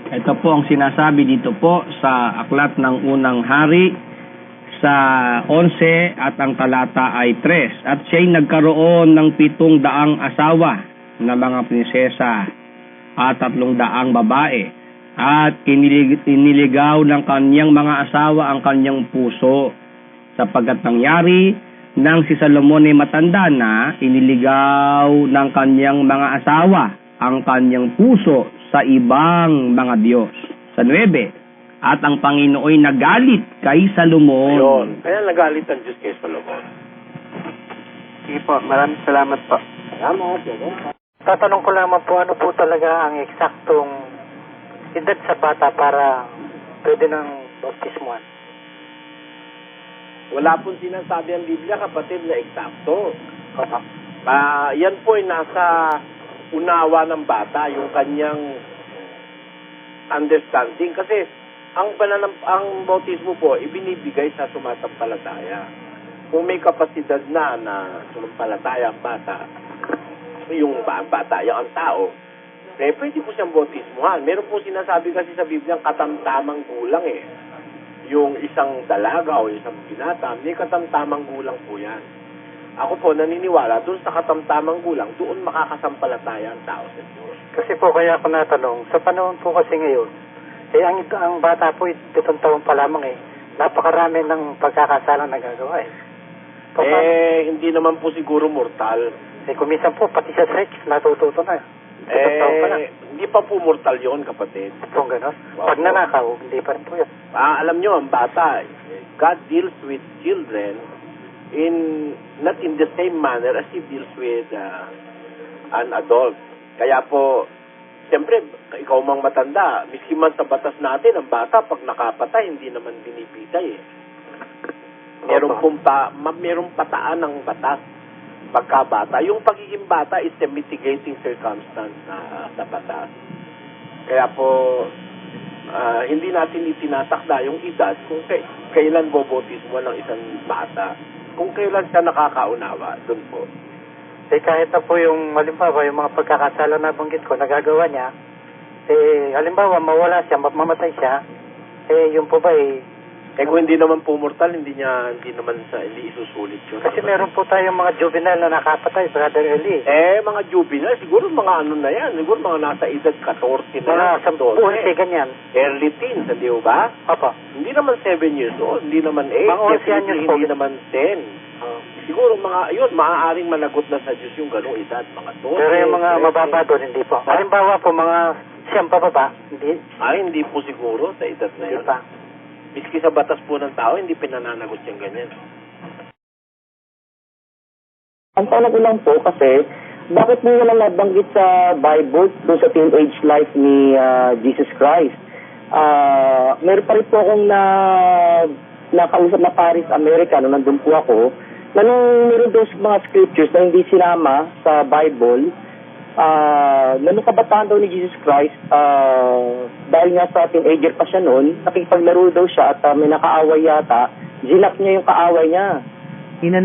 Ito po ang sinasabi dito po sa aklat ng unang hari sa 11 at ang talata ay 3. At siya'y nagkaroon ng 700 asawa na mga prinsesa at 300 babae. At iniligaw ng kanyang mga asawa ang kanyang puso. Sapagkat nangyari nang si Salomon ay matanda na, iniligaw ng kanyang mga asawa ang kanyang puso sa ibang mga Diyos. Sa 9, at ang Panginooy nagalit kay Salomon. Ayun. Kaya nagalit ang Diyos kay Salomon. Sige po, maraming salamat po. Salamat. Tatanong ko lamang po, ano po talaga ang eksaktong edad sa bata para pwede ng bautismuhan? Wala pong sinasabi ang Biblia, kapatid, na eksakto. Yan po ay nasa unawa ng bata, yung kanyang understanding. Kasi ang bautismo po, ibinibigay sa sumasampalataya. Kung may kapasidad na sumampalataya ang bata, yung bata, yung tao, pwede po siyang bautismuhan. Meron po sinasabi kasi sa Biblia, katamtamang gulang yung isang dalaga o isang binata, may katamtamang gulang po yan. Ako po naniniwala, doon sa katamtamang gulang, doon makakasampalataya ang tao sa Diyos. Kasi po kaya ako natanong, sa panahon po kasi ngayon, ang bata po, 7 taon pa lamang napakarami ng pagkakasalang nagagawa hindi naman po siguro mortal. Kuminsan po, pati sa sex, natututo na. 7 taon pa na. Hindi pa po mortal yon, kapatid. Kung gano'n? Pag nanakaw, hindi pa rin po yan. Alam nyo, ang bata, God deals with children not in the same manner as He deals with an adult. Kaya po, siyempre, ikaw mang matanda, miski man sa batas natin, ang bata, pag nakapatay, hindi naman binibitay Merong pataan ng batas pagkabata. Yung pagiging bata is a mitigating circumstance sa batas. Kaya po, hindi natin itinatakda yung edad kung kailan bobotismo ng isang bata. Kung kailan siya nakakaunawa, doon po. Kahit na po yung, halimbawa, yung mga pagkakasala na banggit ko, nagagawa niya, halimbawa, mawala siya, mamatay siya, yun po ba kung hindi naman po mortal, hindi isusulit yun. Kasi meron po tayong mga juvenile na nakapatay, Brother Eli. Mga juvenile, siguro mga ano na yan, siguro mga nasa edad 14 na yan. Mga 10, ganyan. Early teens, hindi ba? Opo. Hindi naman 7 years old, hindi naman 8, mga 11 años po. Hindi naman 10. Siguro maaaring managot na sa Diyos yung ganong edad, mga 12. Pero yung mga mababa doon, hindi po. Halimbawa po, mga siyam pa ba? Hindi. Hindi po siguro sa edad na yun. Hindi pa. Miski sa batas po ng tao, hindi pinananagot yung ganyan. Ang tanong ko lang po kasi, bakit mo nalang nabanggit sa Bible doon sa teenage life ni Jesus Christ? Meron pa rin po akong nakausap na Paris, America, nung nandun po ako, na nung meron doon mga scriptures na hindi sinama sa Bible, nung kabataan daw ni Jesus Christ, dahil nga sa teenager pa siya noon, nakikipaglaro daw siya at may nakaaway yata, zinap niya yung kaaway niya.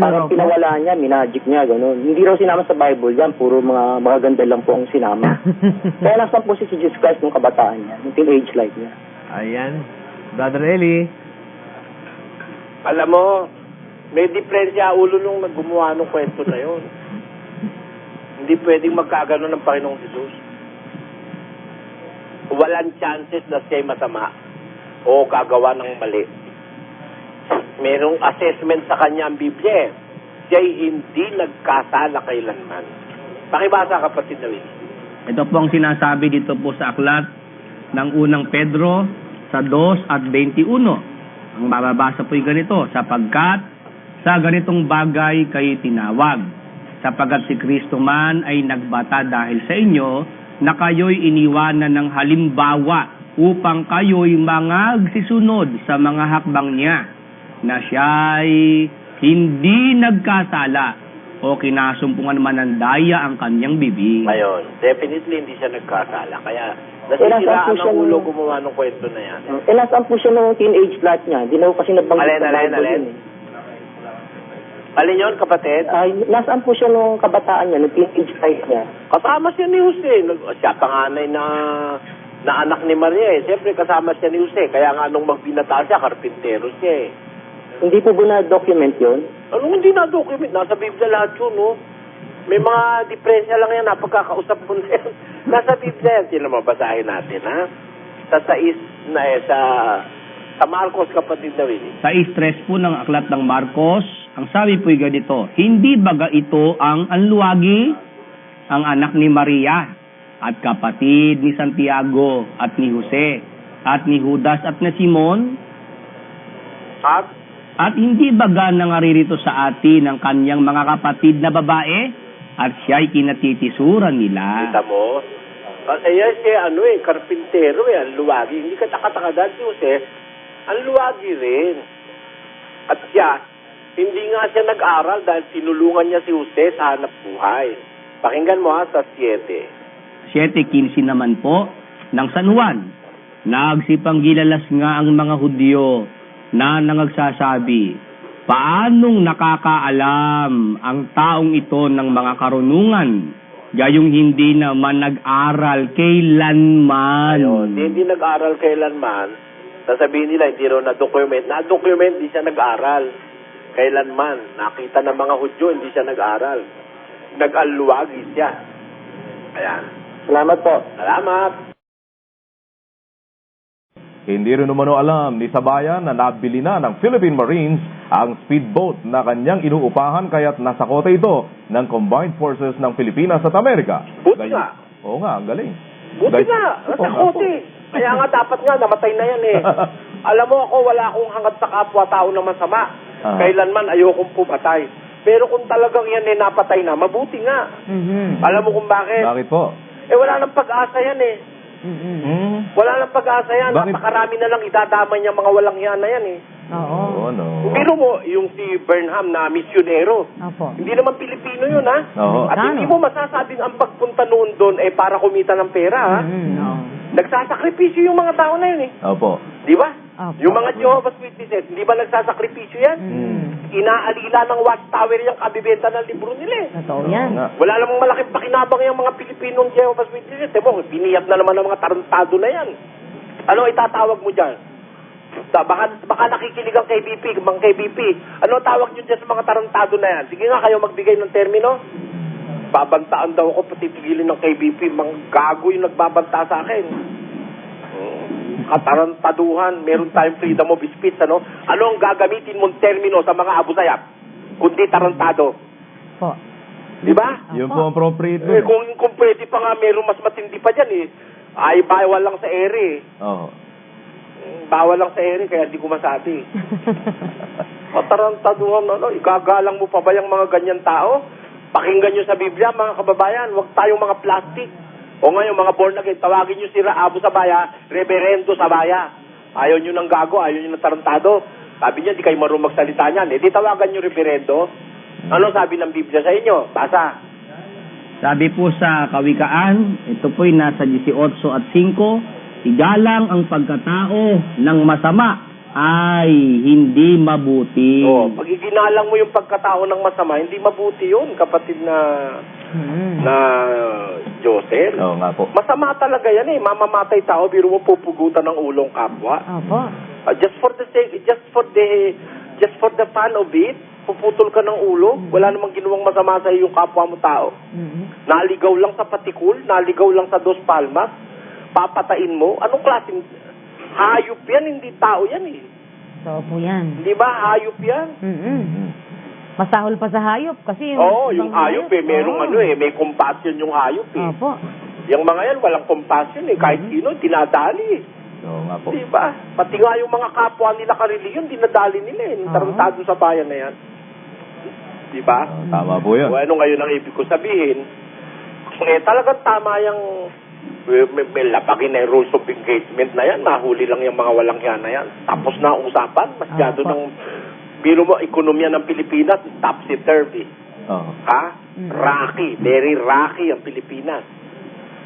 Parang pinawala niya, minagic niya, gano'n. Hindi raw sinama sa Bible yan, puro mga magaganda lang po ang sinama. Kaya nasan po si Jesus Christ nung kabataan niya, yung teenage life niya. Ayan. Brother Eli. Alam mo, may diferensya ulo nung gumawa ng kwento na yun. Hindi pwedeng magkagano ng Panginoong Jesus. Walang chances na siya'y masama o gagawa ng mali. Merong assessment sa kanya ang Biblia. Siya'y hindi nagkasala kailanman. Pakibasa, kapatid na Will. Ito po ang sinasabi dito po sa aklat ng unang Pedro sa 2 at 21. Ang mababasa po yung ganito, sapagkat sa ganitong bagay kayo tinawag. Sapagkat si Kristo man ay nagbata dahil sa inyo na kayo'y iniwanan ng halimbawa upang kayo'y mangagsisunod sa mga hakbang niya na siya'y hindi nagkasala o kinasumpungan man ng daya ang kanyang bibig. Ayun, definitely hindi siya nagkasala. Kaya nasisiraan ang ulo gumawa ng kwento na yan. Nasaan po siya nung teenage life niya? Hindi na po kasi nabanggit sa Bible yun. Alin yun, kapatid? Nasaan po siya nung kabataan niya, nung teenage life niya? Kasama siya ni Jose. Siya panganay na anak ni Maria eh. Siyempre kasama siya ni Jose. Kaya nga nung magbinata siya, karpintero siya eh. Hindi po ba na-document yun? Ano hindi na-document? Nasa Biblia lahat yun, no? May mga diferensya lang yan, pagkakausap mo na yan. Nasa Biblia yan. Sino mabasahin natin, ha? Sa Marcos, kapatid na rin. Sa stress po ng aklat ng Marcos, ang sabi po'y ganito, hindi baga ito ang anluwagi, ang anak ni Maria, at kapatid ni Santiago, at ni Jose, at ni Judas, at ni Simon? At hindi baga nangaririto sa atin ang kanyang mga kapatid na babae, at siya'y kinatitisuran nila. Kita mo? Kasi yan siya, karpintero eh, ang luwagi. Hindi ka takataka si Jose, ang luwagi rin. At siya, hindi nga siya nag-aral dahil sinulungan niya si Jose sa hanap buhay. Pakinggan mo sa 7. 7:15 naman po, ng San Juan, nagsipanggilalas nga ang mga Hudyo na nangagsasabi, paanong nakakaalam ang taong ito ng mga karunungan, gayong hindi naman nag-aral kailanman? Ayun, hindi nag-aral kailanman. Sasabihin nila, hindi raw na-document. Na-document, hindi siya nag-aral kailanman. Nakita ng mga Hudyo, hindi siya nag-aral. Nag-alwagi siya. Ayan. Salamat po. Salamat. Hindi rin umano alam ni Sabayan na nabili na ng Philippine Marines ang speedboat na kanyang inuupahan kaya't nasa kote ito ng Combined Forces ng Pilipinas at Amerika. Buti nga. Oo nga, ang galing. Buti nga, nasa kote. Kaya nga dapat nga, namatay na yan eh. Alam mo ako, wala akong hangad sa kapwa-tao na masama. Kailanman ayokong pumatay. Pero kung talagang yan eh napatay na, mabuti nga. Alam mo kung bakit? Bakit po? Wala nang pag-asa yan eh. Wala nang pag-asa yan. Napakarami na lang idadamay niya mga walang yan na yan eh. Oo. Biro mo, yung si Burnham na misyonero. Opo. Hindi naman Pilipino yun, ha? Oo. At hindi mo masasabing ang pagpunta noon doon eh para kumita ng pera, ha? Nagsasakripisyo yung mga tao na yun, eh. Opo. Di ba? Yung mga Jehovah's Witnesses, hindi ba nagsasakripisyo yan? Inaalila ng watchtower yung kabibenta ng libro nila, eh. Totoo yan. Wala namang malaking pakinabang yung mga Pilipinong Jehovah's Witnesses. Diba, biniyat na naman ng mga tarantado na yan. Ano itatawag mo dyan? Baka nakikinig ang KBP, mga KBP. Ano tawag nyo dyan sa mga tarantado na yan? Sige nga, kayo magbigay ng termino. Babantaan daw ako, patitigilin ng KBP. Mga gago yung nagbabanta sa akin. Katarantaduhan, meron tayong freedom of speech, ano? Ano ang gagamitin mong termino sa mga abusayap? Kundi tarantado. Po. Di ba? Yun po ang appropriate. Kung pwede pa nga, meron mas matindi pa dyan, eh. Ay, bawal lang sa ere, eh. Oo. Bawal lang sa ere, kaya di ko masabi. Katarantaduhan, ano? Igagalang mo pa ba yung mga ganyan tao? Pakinggan nyo sa Biblia, mga kababayan, huwag tayong mga plastic. O ngayon, mga born again, tawagin nyo si Abu Sabaya, Reverendo Sabaya. Ayaw nyo ng gago, ayaw nyo ng tarantado. Sabi niya, di kayo marunong magsalita niyan. Di tawagan nyo Reverendo. Ano sabi ng Biblia sa inyo? Basa. Sabi po sa Kawikaan, ito po'y nasa 18:5, igalang ang pagkatao ng masama ay hindi mabuti. Pag iginalang mo yung pagkatao ng masama, hindi mabuti yun, kapatid na Josel. Oo nga po. Masama talaga yan eh. Mamamatay tao, biro mo pupugutan ng ulong kapwa. Opo. Just for the fun of it, puputol ka ng ulo. Wala namang ginawang masama sa yung kapwa mo tao. Naligaw lang sa patikul, naligaw lang sa Dos Palmas, papatain mo. Anong klaseng hayop yan? Hindi tao yan eh. So po yan. Di ba? Hayop yan. Masahol pa sa hayop kasi yung hayop eh. Merong may compassion yung hayop eh. Opo. Yung mga yan, walang compassion eh. Kahit sino, dinadali eh. Oo nga po. Di ba? Pati nga yung mga kapwa nila kareliyon, dinadali nila eh. Yung tarantado sa bayan na yan. Di ba? Tama po yun. O ano ngayon ang ibig ko sabihin? Talagang tama yung may lapagin na rules of engagement na yan. Mahuli lang yung mga walang yan na yan. Tapos na ang usapan. Masyado ng biro mo, ekonomiya ng Pilipinas, topsy-turvy. Ha? Rocky. Very rocky ang Pilipinas.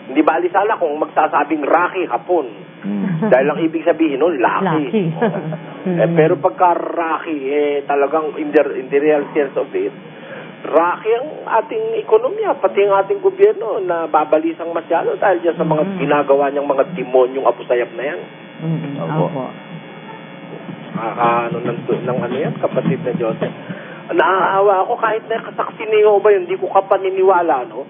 Hindi ba alisala kung magsasabing Rocky hapon? Dahil ang ibig sabihin nun, Lucky. Pero pagka Rocky, talagang in the real sense of it, Rocky ang ating ekonomiya, pati ang ating gobyerno na babalisang masyado dahil dyan sa mga ginagawa niyang mga demonyong abusayap na yan. Opo. Ng ano yan, kapatid na Diyos. Naaawa ako kahit na kasaksi ni Jehovah yun, hindi ko ka paniniwala, no?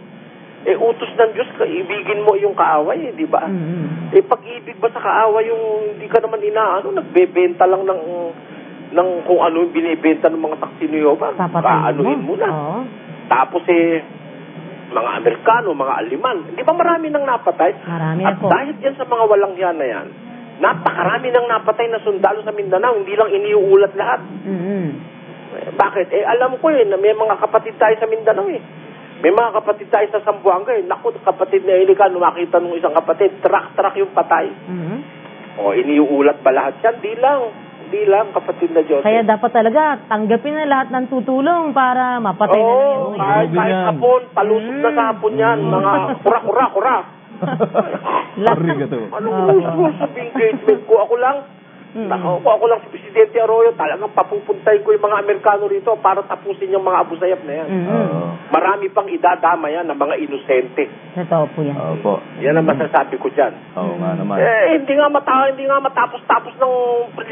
Utos ng Diyos, ibigin mo yung kaaway, di ba? Pag-ibig ba sa kaaway yung hindi ka naman nagbebenta lang ng kung ano yung binibenta ng mga saksi ni Jehovah, kaanuhin mo na. Tapos mga Amerikano, mga Aliman, di ba marami nang napatay? Marami At po. dahil dyan sa mga walang yan na yan, napakarami nang napatay na sundalo sa Mindanao, hindi lang iniuulat lahat. Bakit? Alam ko na may mga kapatid tayo sa Mindanao May mga kapatid tayo sa Zamboanga Naku, kapatid na Eli ka, makita nung isang kapatid, truck yung patay. Iniuulat ba lahat yan? Di lang, kapatid na Diyos. Kaya dapat talaga tanggapin na lahat ng tutulong para mapatay na yun. Kahit hapon, palusog na sa hapon yan. Mga kura. Anong sabihin engagement ko? Ako lang si Presidente Arroyo, talagang papupuntay ko yung mga Amerikano rito para tapusin yung mga abusayap na yan. Marami pang idadama yan ng mga inosente. Totoo po yan. Opo. Yan ang masasabi ko dyan. Oo nga naman. Hindi nga matapos-tapos ng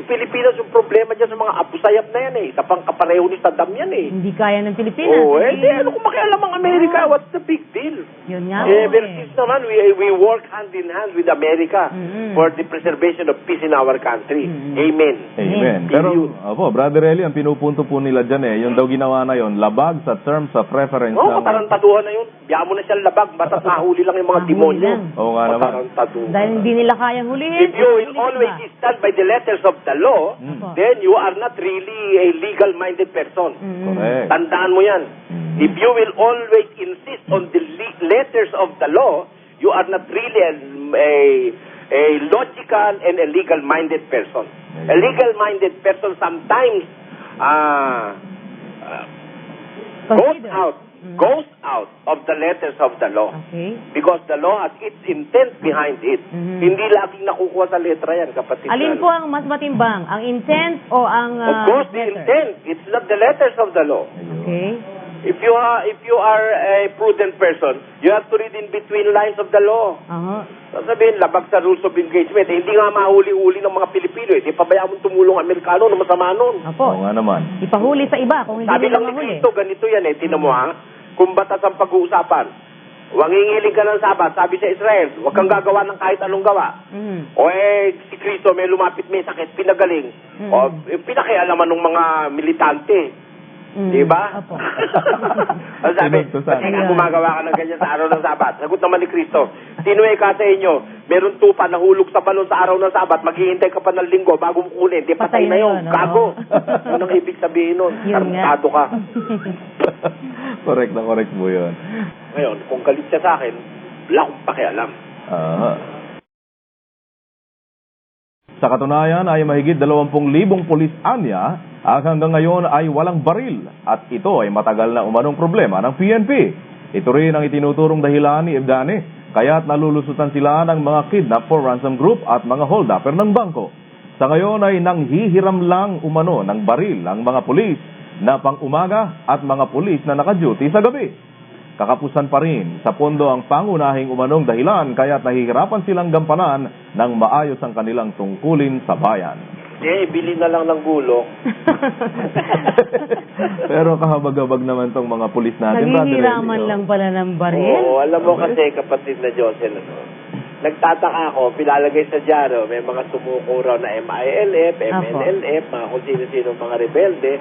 Pilipinas yung problema dyan sa mga abusayap na yan Isa pang kapareho ni Saddam yan Hindi kaya ng Pilipinas. Ano kung makialam ang Amerika? What's the big deal? Yun nga. Ever since naman, we work hand in hand with America for the preservation of peace in our country. Amen. Pero, Brother Eli, ang pinupunto po nila dyan yung daw ginawa na yon labag sa terms of reference. Matarantaduhan na yun. Biya mo na siyang labag. Basta nahuli lang yung mga demonyo. Oo nga naman. Dahil hindi nila kayang hulihin. If you will always stand by the letters of the law, then you are not really a legal-minded person. Correct. Tandaan mo yan. If you will always insist on the letters of the law, you are not really a logical and a legal-minded person. A legal-minded person sometimes goes out of the letters of the law. Because the law has its intent behind it. Hindi laging nakukuha sa letra yan, kapatid. Alin po ang mas matimbang? Ang intent o ang Of course, the intent. It's not the letters of the law. If you are a prudent person, you have to read in between lines of the law. Sabihin, labag sa rules of engagement. Hindi nga mahuli-huli ng mga Pilipino. Di pabayaan mo tumulong Amerikano na masama nun. Oo nga naman. Ipahuli sa iba kung hindi Sabi nila lang ni mahuli. Cristo, ganito yan Tinan mo kung batas ang pag-uusapan. Huwag ngingiling ka ng Sabat. Sabi sa Israel, huwag kang gagawa ng kahit anong gawa. Si Cristo may lumapit, may sakit, pinagaling. Pinakialaman ng mga militante. Diba? Sabi, kasi gumagawa ka ng ganyan sa araw ng Sabat. Sagot naman ni Cristo, tinuwi ka sa inyo, meron tupa nahulog sa balon sa araw ng Sabat, maghihintay ka pa ng linggo bago mo kunin. Di patay na yun. Gago. Yun ang ibig sabihin nun. Tarantado ka. Correct mo yun. Ngayon, kung galit siya sa akin, wala akong pakialam. Sa katunayan ay mahigit 20,000 pulis anya at hanggang ngayon ay walang baril at ito ay matagal na umanong problema ng PNP. Ito rin ang itinuturong dahilan ni Ebdane kaya't nalulusutan sila ng mga kidnap for ransom group at mga hold-upper ng bangko. Sa ngayon ay nanghihiram lang umano ng baril ang mga pulis na pang-umaga at mga pulis na naka-duty sa gabi. Kakapusan pa rin sa pondo ang pangunahing umanong dahilan kaya't nahihirapan silang gampanan ng maayos ang kanilang tungkulin sa bayan. Bili na lang ng gulok. Pero kahabag-habag naman tong mga pulis natin. Naghihiraman lang pala ng baril. Oo, alam mo kasi kapatid na Josel, nagtataka ako, pilalagay sa dyaryo, may mga sumuko raw na MILF, MNLF, mga kung sino-sino mga rebelde.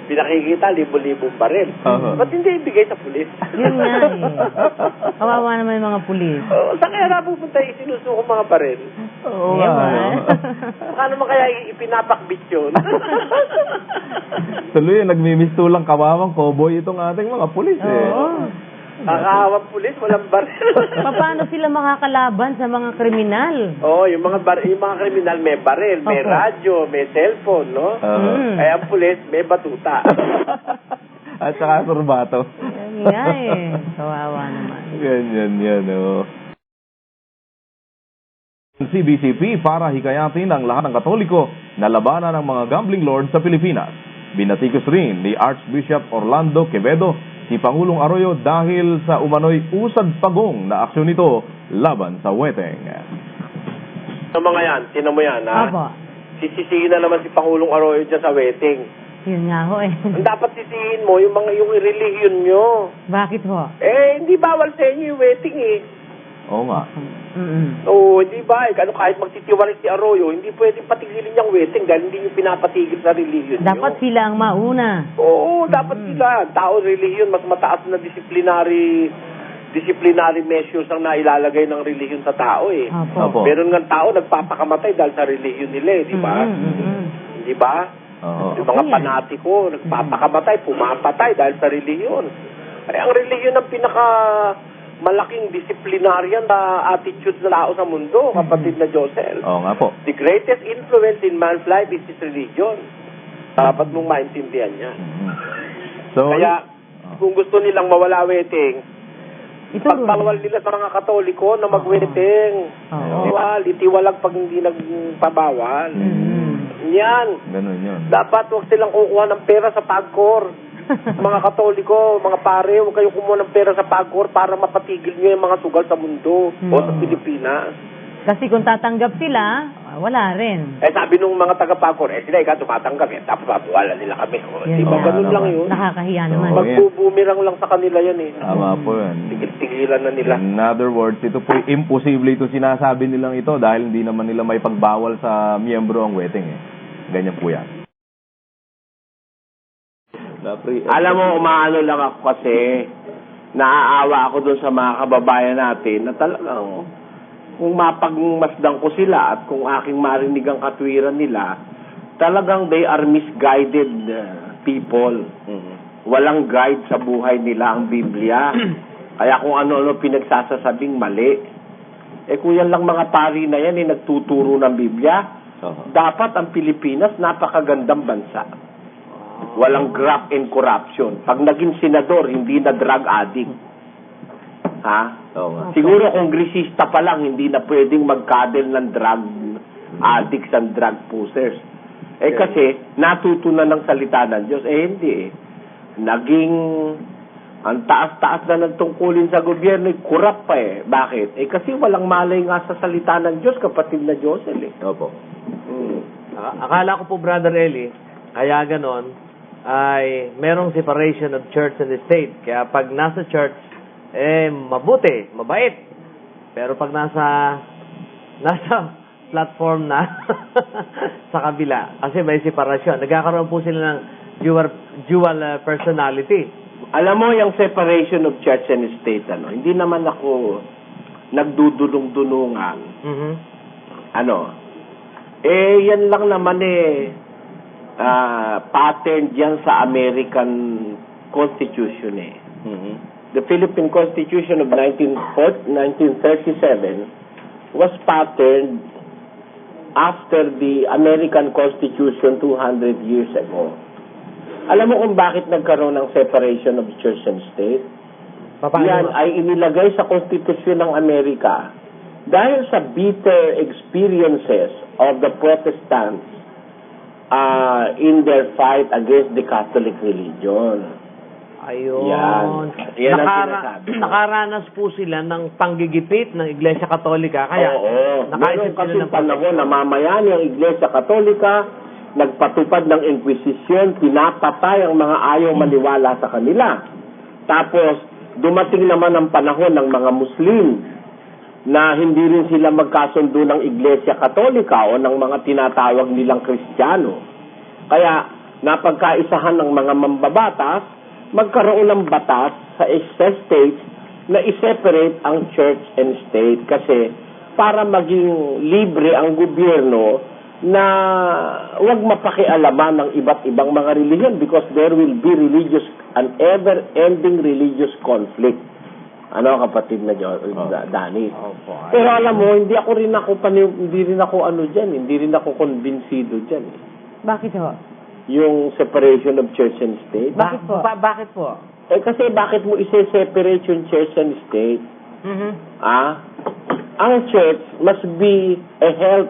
Pinakikita, libo-libong baril. Ba't hindi ibigay sa pulis? Yun nga Kawawa naman yung mga pulis. Saan kaya na pupunta isinusuko mga baril? Saka naman kaya ipinapakbit yun? Tuloy, nagmimistulang kawawang cowboy itong ating mga pulis Nakakawang pulis, walang baril. Paano sila makakalaban sa mga kriminal? Yung mga kriminal may baril, may radyo, may cellphone, no? Kaya ang pulis may batuta. At saka surbato. Yan Kawawa naman. Ganyan yan, CBCP para hikayatin ang lahat ng Katoliko na labanan ng mga gambling lords sa Pilipinas. Binatikos rin ni Archbishop Orlando Quevedo si Pangulong Arroyo dahil sa umano'y usad-pagong na aksyon nito laban sa weteng. Sa mga yan, tinan mo yan, ha? Opo. Sisisihin na naman si Pangulong Arroyo dyan sa wedding. Yun nga ho eh. Ang dapat sisihin mo, yung relihiyon nyo. Bakit ho? Hindi bawal sa inyo yung wedding eh. Oo nga. Oo, hindi ba? Kahit magtitiwala si Arroyo, hindi pwedeng patigilin yung wedding dahil hindi nyo pinapatigil sa relihiyon nyo. Dapat sila ang mauna. Oo, dapat sila. Tao, relihiyon, mas mataas na disciplinary measures ang nailalagay ng relihiyon sa tao eh. Opo. Meron nga tao nagpapakamatay dahil sa relihiyon nila eh, di ba? Di ba? Yung mga panatiko, nagpapakamatay, pumapatay dahil sa relihiyon. Ay, ang relihiyon ang malaking disciplinarian na attitude ng tao sa mundo, kapatid na Josel. Oo nga po. The greatest influence in man's life is his religion. Dapat mong maintindihan yan. So, kaya, kung gusto nilang mawala wedding, pagbawal nila sa mga Katoliko na mag-wedding. Itiwalag pag hindi nagpabawal. Yan. Ganun yun. Dapat huwag silang kukuha ng pera sa pagkor. Mga Katoliko, mga pare, huwag kayong kumuha ng pera sa pagkor para mapatigil nyo yung mga sugal sa mundo o sa Pilipinas. Kasi kung tatanggap sila, wala rin. Sabi nung mga taga-pagkor, sila ikaw tumatanggap tapos mabuwala nila kami. Diba, ganun lang yun. Nakakahiya naman. Magbubumirang lang sa kanila yan eh. Tama po yan. Tigil-tigilan na nila. In other words, ito po imposible ito sinasabi nilang ito dahil hindi naman nila may pagbawal sa miyembro ang wedding eh. Ganyan po yan. Alam mo, umaano lang ako kasi naaawa ako doon sa mga kababayan natin na talagang kung mapagmasdan ko sila at kung aking marinig ang katwiran nila, talagang they are misguided people. Walang guide sa buhay nila ang Biblia. Kaya kung ano-ano pinagsasasabing mali. Kung yan lang mga pari na yan nagtuturo ng Biblia, dapat ang Pilipinas napakagandang bansa. Walang graft and corruption. Pag naging senador, hindi na drug addict. Siguro kongresista pa lang, hindi na pwedeng magkadel ng drug addicts and drug pushers. Kasi natuto na ng salita ng Diyos. Hindi. Naging ang taas-taas na ng tungkulin sa gobyerno, kurap pa Bakit? Kasi walang malay nga sa salita ng Diyos, kapatid na Josel Opo. Akala ko po, Brother Eli, kaya ganon, ay merong separation of church and state. Kaya pag nasa church, mabuti, mabait. Pero pag nasa platform na sa kabila, kasi may separasyon. Nagkakaroon po sila ng dual personality. Alam mo, yung separation of church and state, hindi naman ako nagdudulong-dulungan. Yan lang naman pattern dyan sa American Constitution The Philippine Constitution of 1937 was patterned after the American Constitution 200 years ago. Alam mo kung bakit nagkaroon ng separation of church and state? Yan ay inilagay sa Constitution ng Amerika dahil sa bitter experiences of the Protestants in their fight against the Catholic religion. Ayun. Yan ang sinasabi. Nakaranas po sila ng panggigipit ng Iglesia Katolika. Kaya, meron kasi panahon na mamayani ang Iglesia Katolika, nagpatupad ng Inquisition, pinapatay ang mga ayaw maniwala sa kanila. Tapos, dumating naman ang panahon ng mga Muslim na hindi rin sila magkasundo ng Iglesia Katolika o ng mga tinatawag nilang Kristiyano. Kaya, napagkaisahan ng mga mambabatas, magkaroon ng batas sa states na i-separate ang church and state kasi para maging libre ang gobyerno na huwag mapakialaman ng iba't ibang mga religion because there will be an ever-ending religious conflict. Kapatid na Danny? Pero alam mo, hindi rin ako konbinsido dyan. Bakit ho? Yung separation of church and state. Bakit po? Bakit po? Kasi bakit mo i-separate yung church and state? ang church must be a help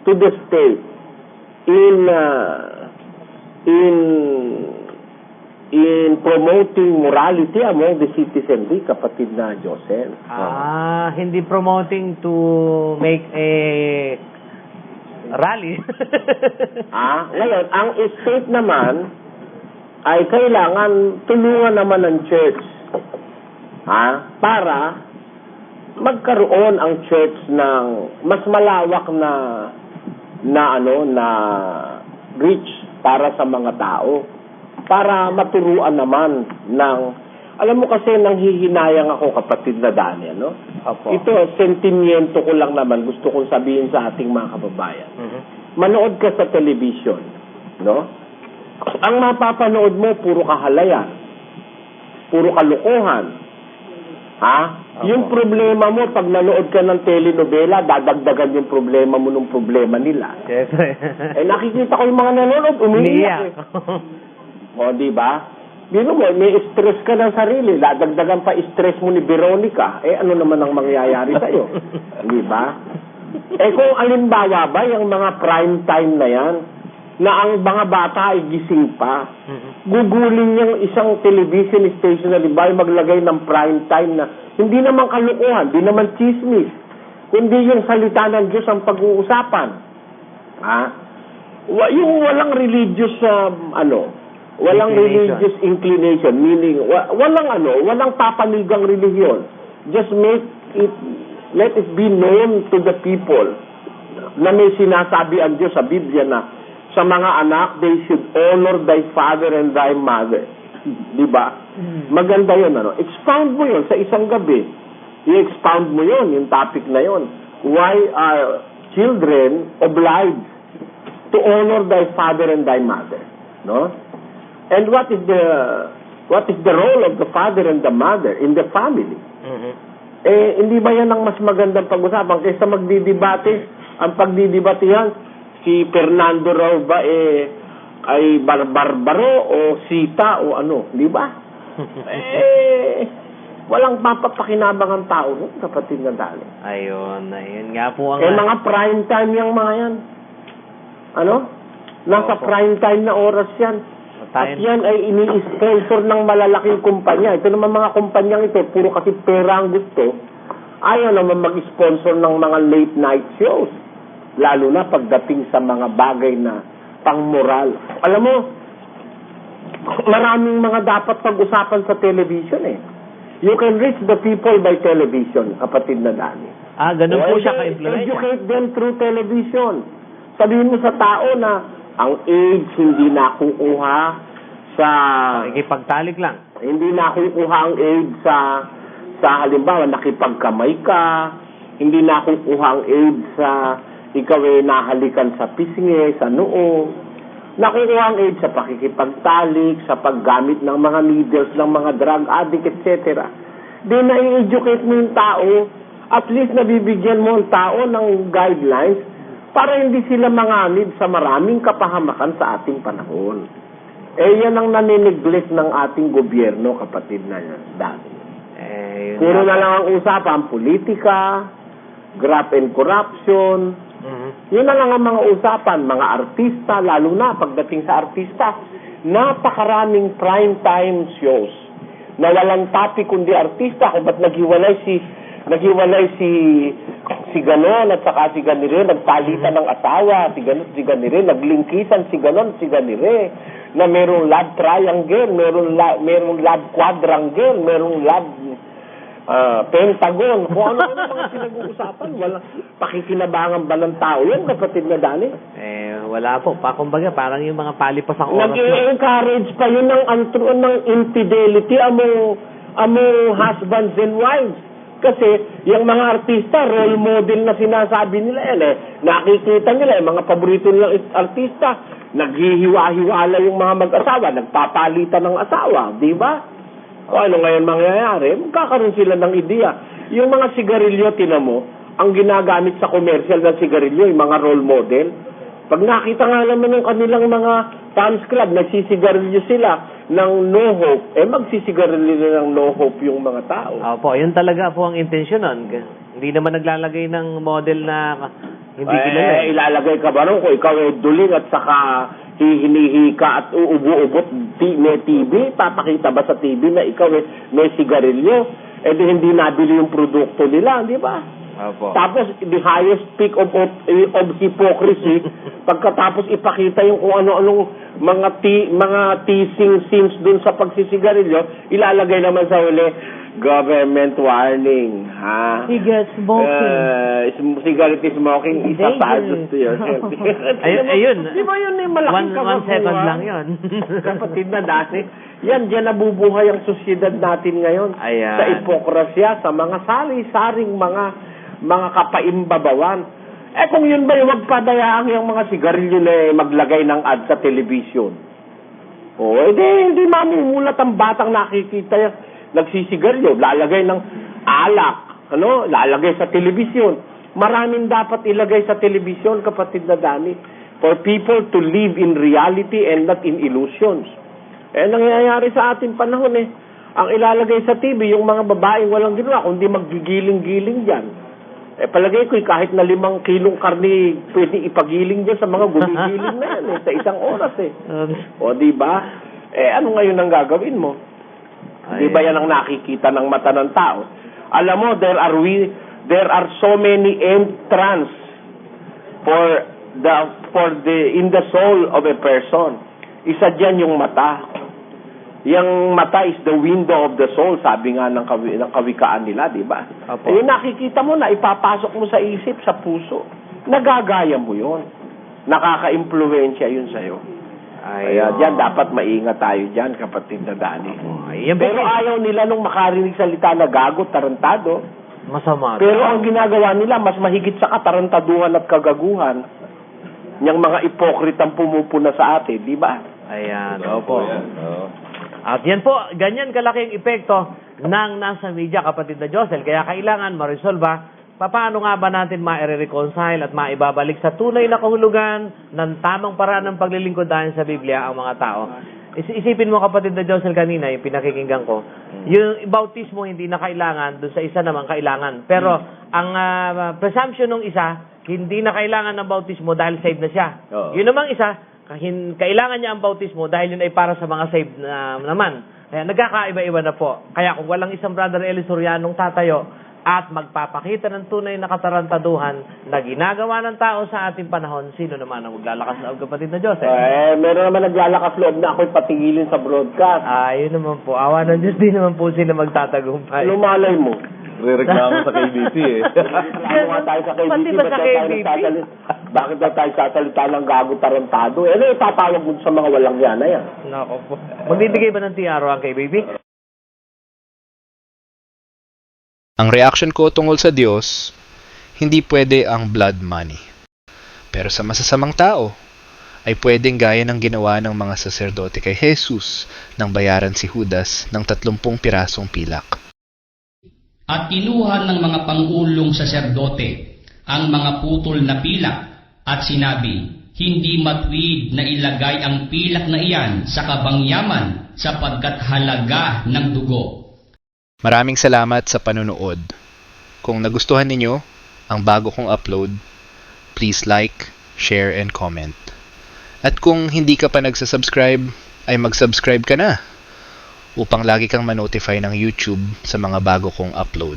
to the state in promoting morality among the citizen, di kapatid na Josel. Hindi promoting to make a rally. Ngayon, ang state naman ay kailangan tulungan naman ng church para magkaroon ang church ng mas malawak na reach para sa mga tao, para maturuan naman ng, alam mo kasi nanghihinayang ako, kapatid na Daniel, no? Ito, sentimiento ko lang naman, gusto kong sabihin sa ating mga kababayan. Manood ka sa television, no? Ang mapapanood mo, puro kahalayan, puro kalukuhan. Yung problema mo, pag nanood ka ng telenovela, dadagdagan yung problema mo ng problema nila. Nakikita ko yung mga nanonood, umiiyak. Di ba? Bino mo, may stress ka ng sarili, dadagdagan pa stress mo ni Veronica, ano naman ang mangyayari sa'yo? Di ba? Kung alimbawa ba, yung mga prime time na yan, na ang mga bata ay gising pa, gugulin yung isang television station na diba, maglagay ng prime time na hindi naman kalukuhan, hindi naman chismis, kundi yung salita ng Diyos ang pag-uusapan. Yung walang religious, walang religious inclination, meaning, walang papanigang religion. Just let it be known to the people na may sinasabi ang Diyos sa Biblia na sa mga anak, they should honor thy father and thy mother. Diba? Maganda yun, expound mo yun sa isang gabi. I-expound mo yun, yung topic na yun. Why are children obliged to honor thy father and thy mother? No? And what is the role of the father and the mother in the family? Hindi ba yan ang mas magandang pag-usapan kaysa magdidebate? Ang pagdidebatehan, si Fernando raw ba ay barbaro o sita o ano, di ba? Walang papapakinabang ang tao, no? Kapatid na dali. Ayun nga po ang... mga prime time yung mga yan. Nasa prime time na oras yan. At yan ay ini-sponsor ng malalaking kumpanya. Ito naman mga kumpanyang ito, puro kasi pera ang gusto. Ayaw naman mag-sponsor ng mga late night shows. Lalo na pagdating sa mga bagay na pang-moral. Alam mo, maraming mga dapat pag-usapan sa television You can reach the people by television, kapatid na Dani. Ganun po siya ka-influensya. Educate them through television. Sabihin mo sa tao na ang AIDS hindi nakukuha sa... Ikipagtalik lang. Hindi nakukuha ang AIDS sa halimbawa, nakipagkamay ka. Hindi nakukuha ang AIDS sa ikaw nahalikan sa pisngi, sa noo. Nakukuha ang AIDS sa pakikipagtalik, sa paggamit ng mga needles, ng mga drug addict, etc. Di na-educate mo yung tao, at least nabibigyan mo ang tao ng guidelines para hindi sila manganib sa maraming kapahamakan sa ating panahon. Yan ang nanineglect ng ating gobyerno, kapatid na dati. Puro na lang ang usapan, politika, graft and corruption. Yun na lang ang mga usapan, mga artista, lalo na pagdating sa artista. Napakaraming prime time shows na walang topic kundi artista. Kung ba't naghiwalay si ganon at saka si ganire, nagpalitan ng asawa, si ganon, si ganire, naglingkisan si ganon, si ganire, na merong love triangle, merong love quadrangle, merong love pentagon, kung ano mga pinag-uusapan, wala pakikinabangan ba ng tao yan, kapatid na Dani? Wala po. Kumbaga, parang yung mga palipas ang oras. Nag-encourage pa yun ng infidelity among husbands and wives. Kasi, yung mga artista, role model na sinasabi nila yan nakikita nila, mga paborito nilang artista, naghihiwa-hiwala yung mga mag-asawa, nagpapalitan ng asawa, di ba? O ano ngayon mangyayari? Magkakaroon sila ng ideya. Yung mga sigarilyo, tinan mo, ang ginagamit sa commercial ng sigarilyo, yung mga role model. Pag nakita nga naman ng kanilang mga fans club, nagsisigarilyo sila ng no hope, magsisigarilyo ng no hope yung mga tao. Opo, yun talaga po ang intensyon nun. Hindi naman naglalagay ng model na hindi kilala. Ilalagay ka ba ron kung ikaw ay duling at saka hinihika at uubo-ubot may TV? Papakita ba sa TV na ikaw may sigarilyo? Eh di hindi nabili yung produkto nila, di ba? Opo. Tapos, the highest peak of hypocrisy, pagkatapos ipakita yung kung ano-anong mga teasing scenes dun sa pagsisigarilyo, ilalagay naman sa huli, government warning, ha? Cigarette smoking. Cigarette smoking is a hazard to your health. Ayun. Di ba yun malaking One second lang yun. Kapatid na dati, yan nabubuhay ang sosyedad natin ngayon. Ayan. Sa ipokrasya, sa mga sari-saring mga kapaimbabawan. Eh kung yun ba, huwag padayaan yung mga sigarilyo na maglagay ng ad sa television. O, hindi mamumulat ang batang nakikita yan. Nagsisigarilyo, lalagay ng alak, lalagay sa television. Maraming dapat ilagay sa television, kapatid na Dani, for people to live in reality and not in illusions. Eh, nangyayari sa ating panahon ang ilalagay sa TV, yung mga babaeng walang ginawa, kundi maggigiling-giling dyan. Eh, palagay ko, kahit na 5 kilong karni, pwede ipagiling dyan sa mga gumigiling na yan, sa isang oras O, di ba? Eh, ano ngayon ang gagawin mo? Di ba yan ang nakikita ng mata ng tao? Alam mo, there are so many entrants in the soul of a person. Isa dyan yung mata. Yung mata is the window of the soul, sabi nga ng kawikaan nila, di ba? Eh, nakikita mo na, ipapasok mo sa isip, sa puso. Nagagaya mo yun. Nakaka-impluensya yun sa'yo. Kaya dyan, dapat maingat tayo dyan, kapatid na Dani. Pero ayaw nila nung makarinig salita na gago, tarantado. Masama. Pero ang ginagawa nila, mas mahigit sa katarantaduhan at kagaguhan, yung mga ipokritang pumupuna sa atin, di ba? Ayan. Opo. At yan po, ganyan kalaki ang epekto ng nasa media, kapatid na Josel. Kaya kailangan ma-resolve paano nga ba natin ma-reconcile at maibabalik sa tunay na kahulugan ng tamang paraan ng paglilingkod dahil sa Biblia ang mga tao. Isipin mo, kapatid na Josel, kanina, yung pinakikinggan ko, yung bautismo hindi na kailangan, doon sa isa naman kailangan. Pero ang presumption ng isa, hindi na kailangan ng bautismo dahil saved na siya. Yun namang isa, kailangan niya ang bautismo dahil yun ay para sa mga saved naman. Kaya nagkakaiba-iba na po. Kaya kung walang isang Brother Eli Sorianong tatayo at magpapakita ng tunay na katarantaduhan na ginagawa ng tao sa ating panahon, sino naman ang maglalakas loob, kapatid na Joseph? Meron naman naglalakas loob na ako'y patigilin sa broadcast. Yun naman po. Awa ng Diyos, di naman po sila magtatagumpay. Lumalay mo. Re-reklamo sa KBP Reklamo nga tayo sa KBP. Pati ba sa KBP? Bakit daw tayo sasalita ng gago tarantado? Ipatawag mo sa mga walang yana yan. Nako po. Magbibigay ba ng TRO ang KBP? Ang reaction ko tungkol sa Diyos, hindi pwede ang blood money. Pero sa masasamang tao, ay pwedeng gaya ng ginawa ng mga saserdote kay Jesus nang bayaran si Judas ng 30 pirasong pilak. At kinuha ng mga pangulong saserdote ang mga putol na pilak at sinabi, hindi matuwid na ilagay ang pilak na iyan sa kabangyaman sapagkat halaga ng dugo. Maraming salamat sa panonood. Kung nagustuhan ninyo ang bago kong upload, please like, share, and comment. At kung hindi ka pa nagsasubscribe, ay mag-subscribe ka na upang lagi kang ma-notify ng YouTube sa mga bago kong upload.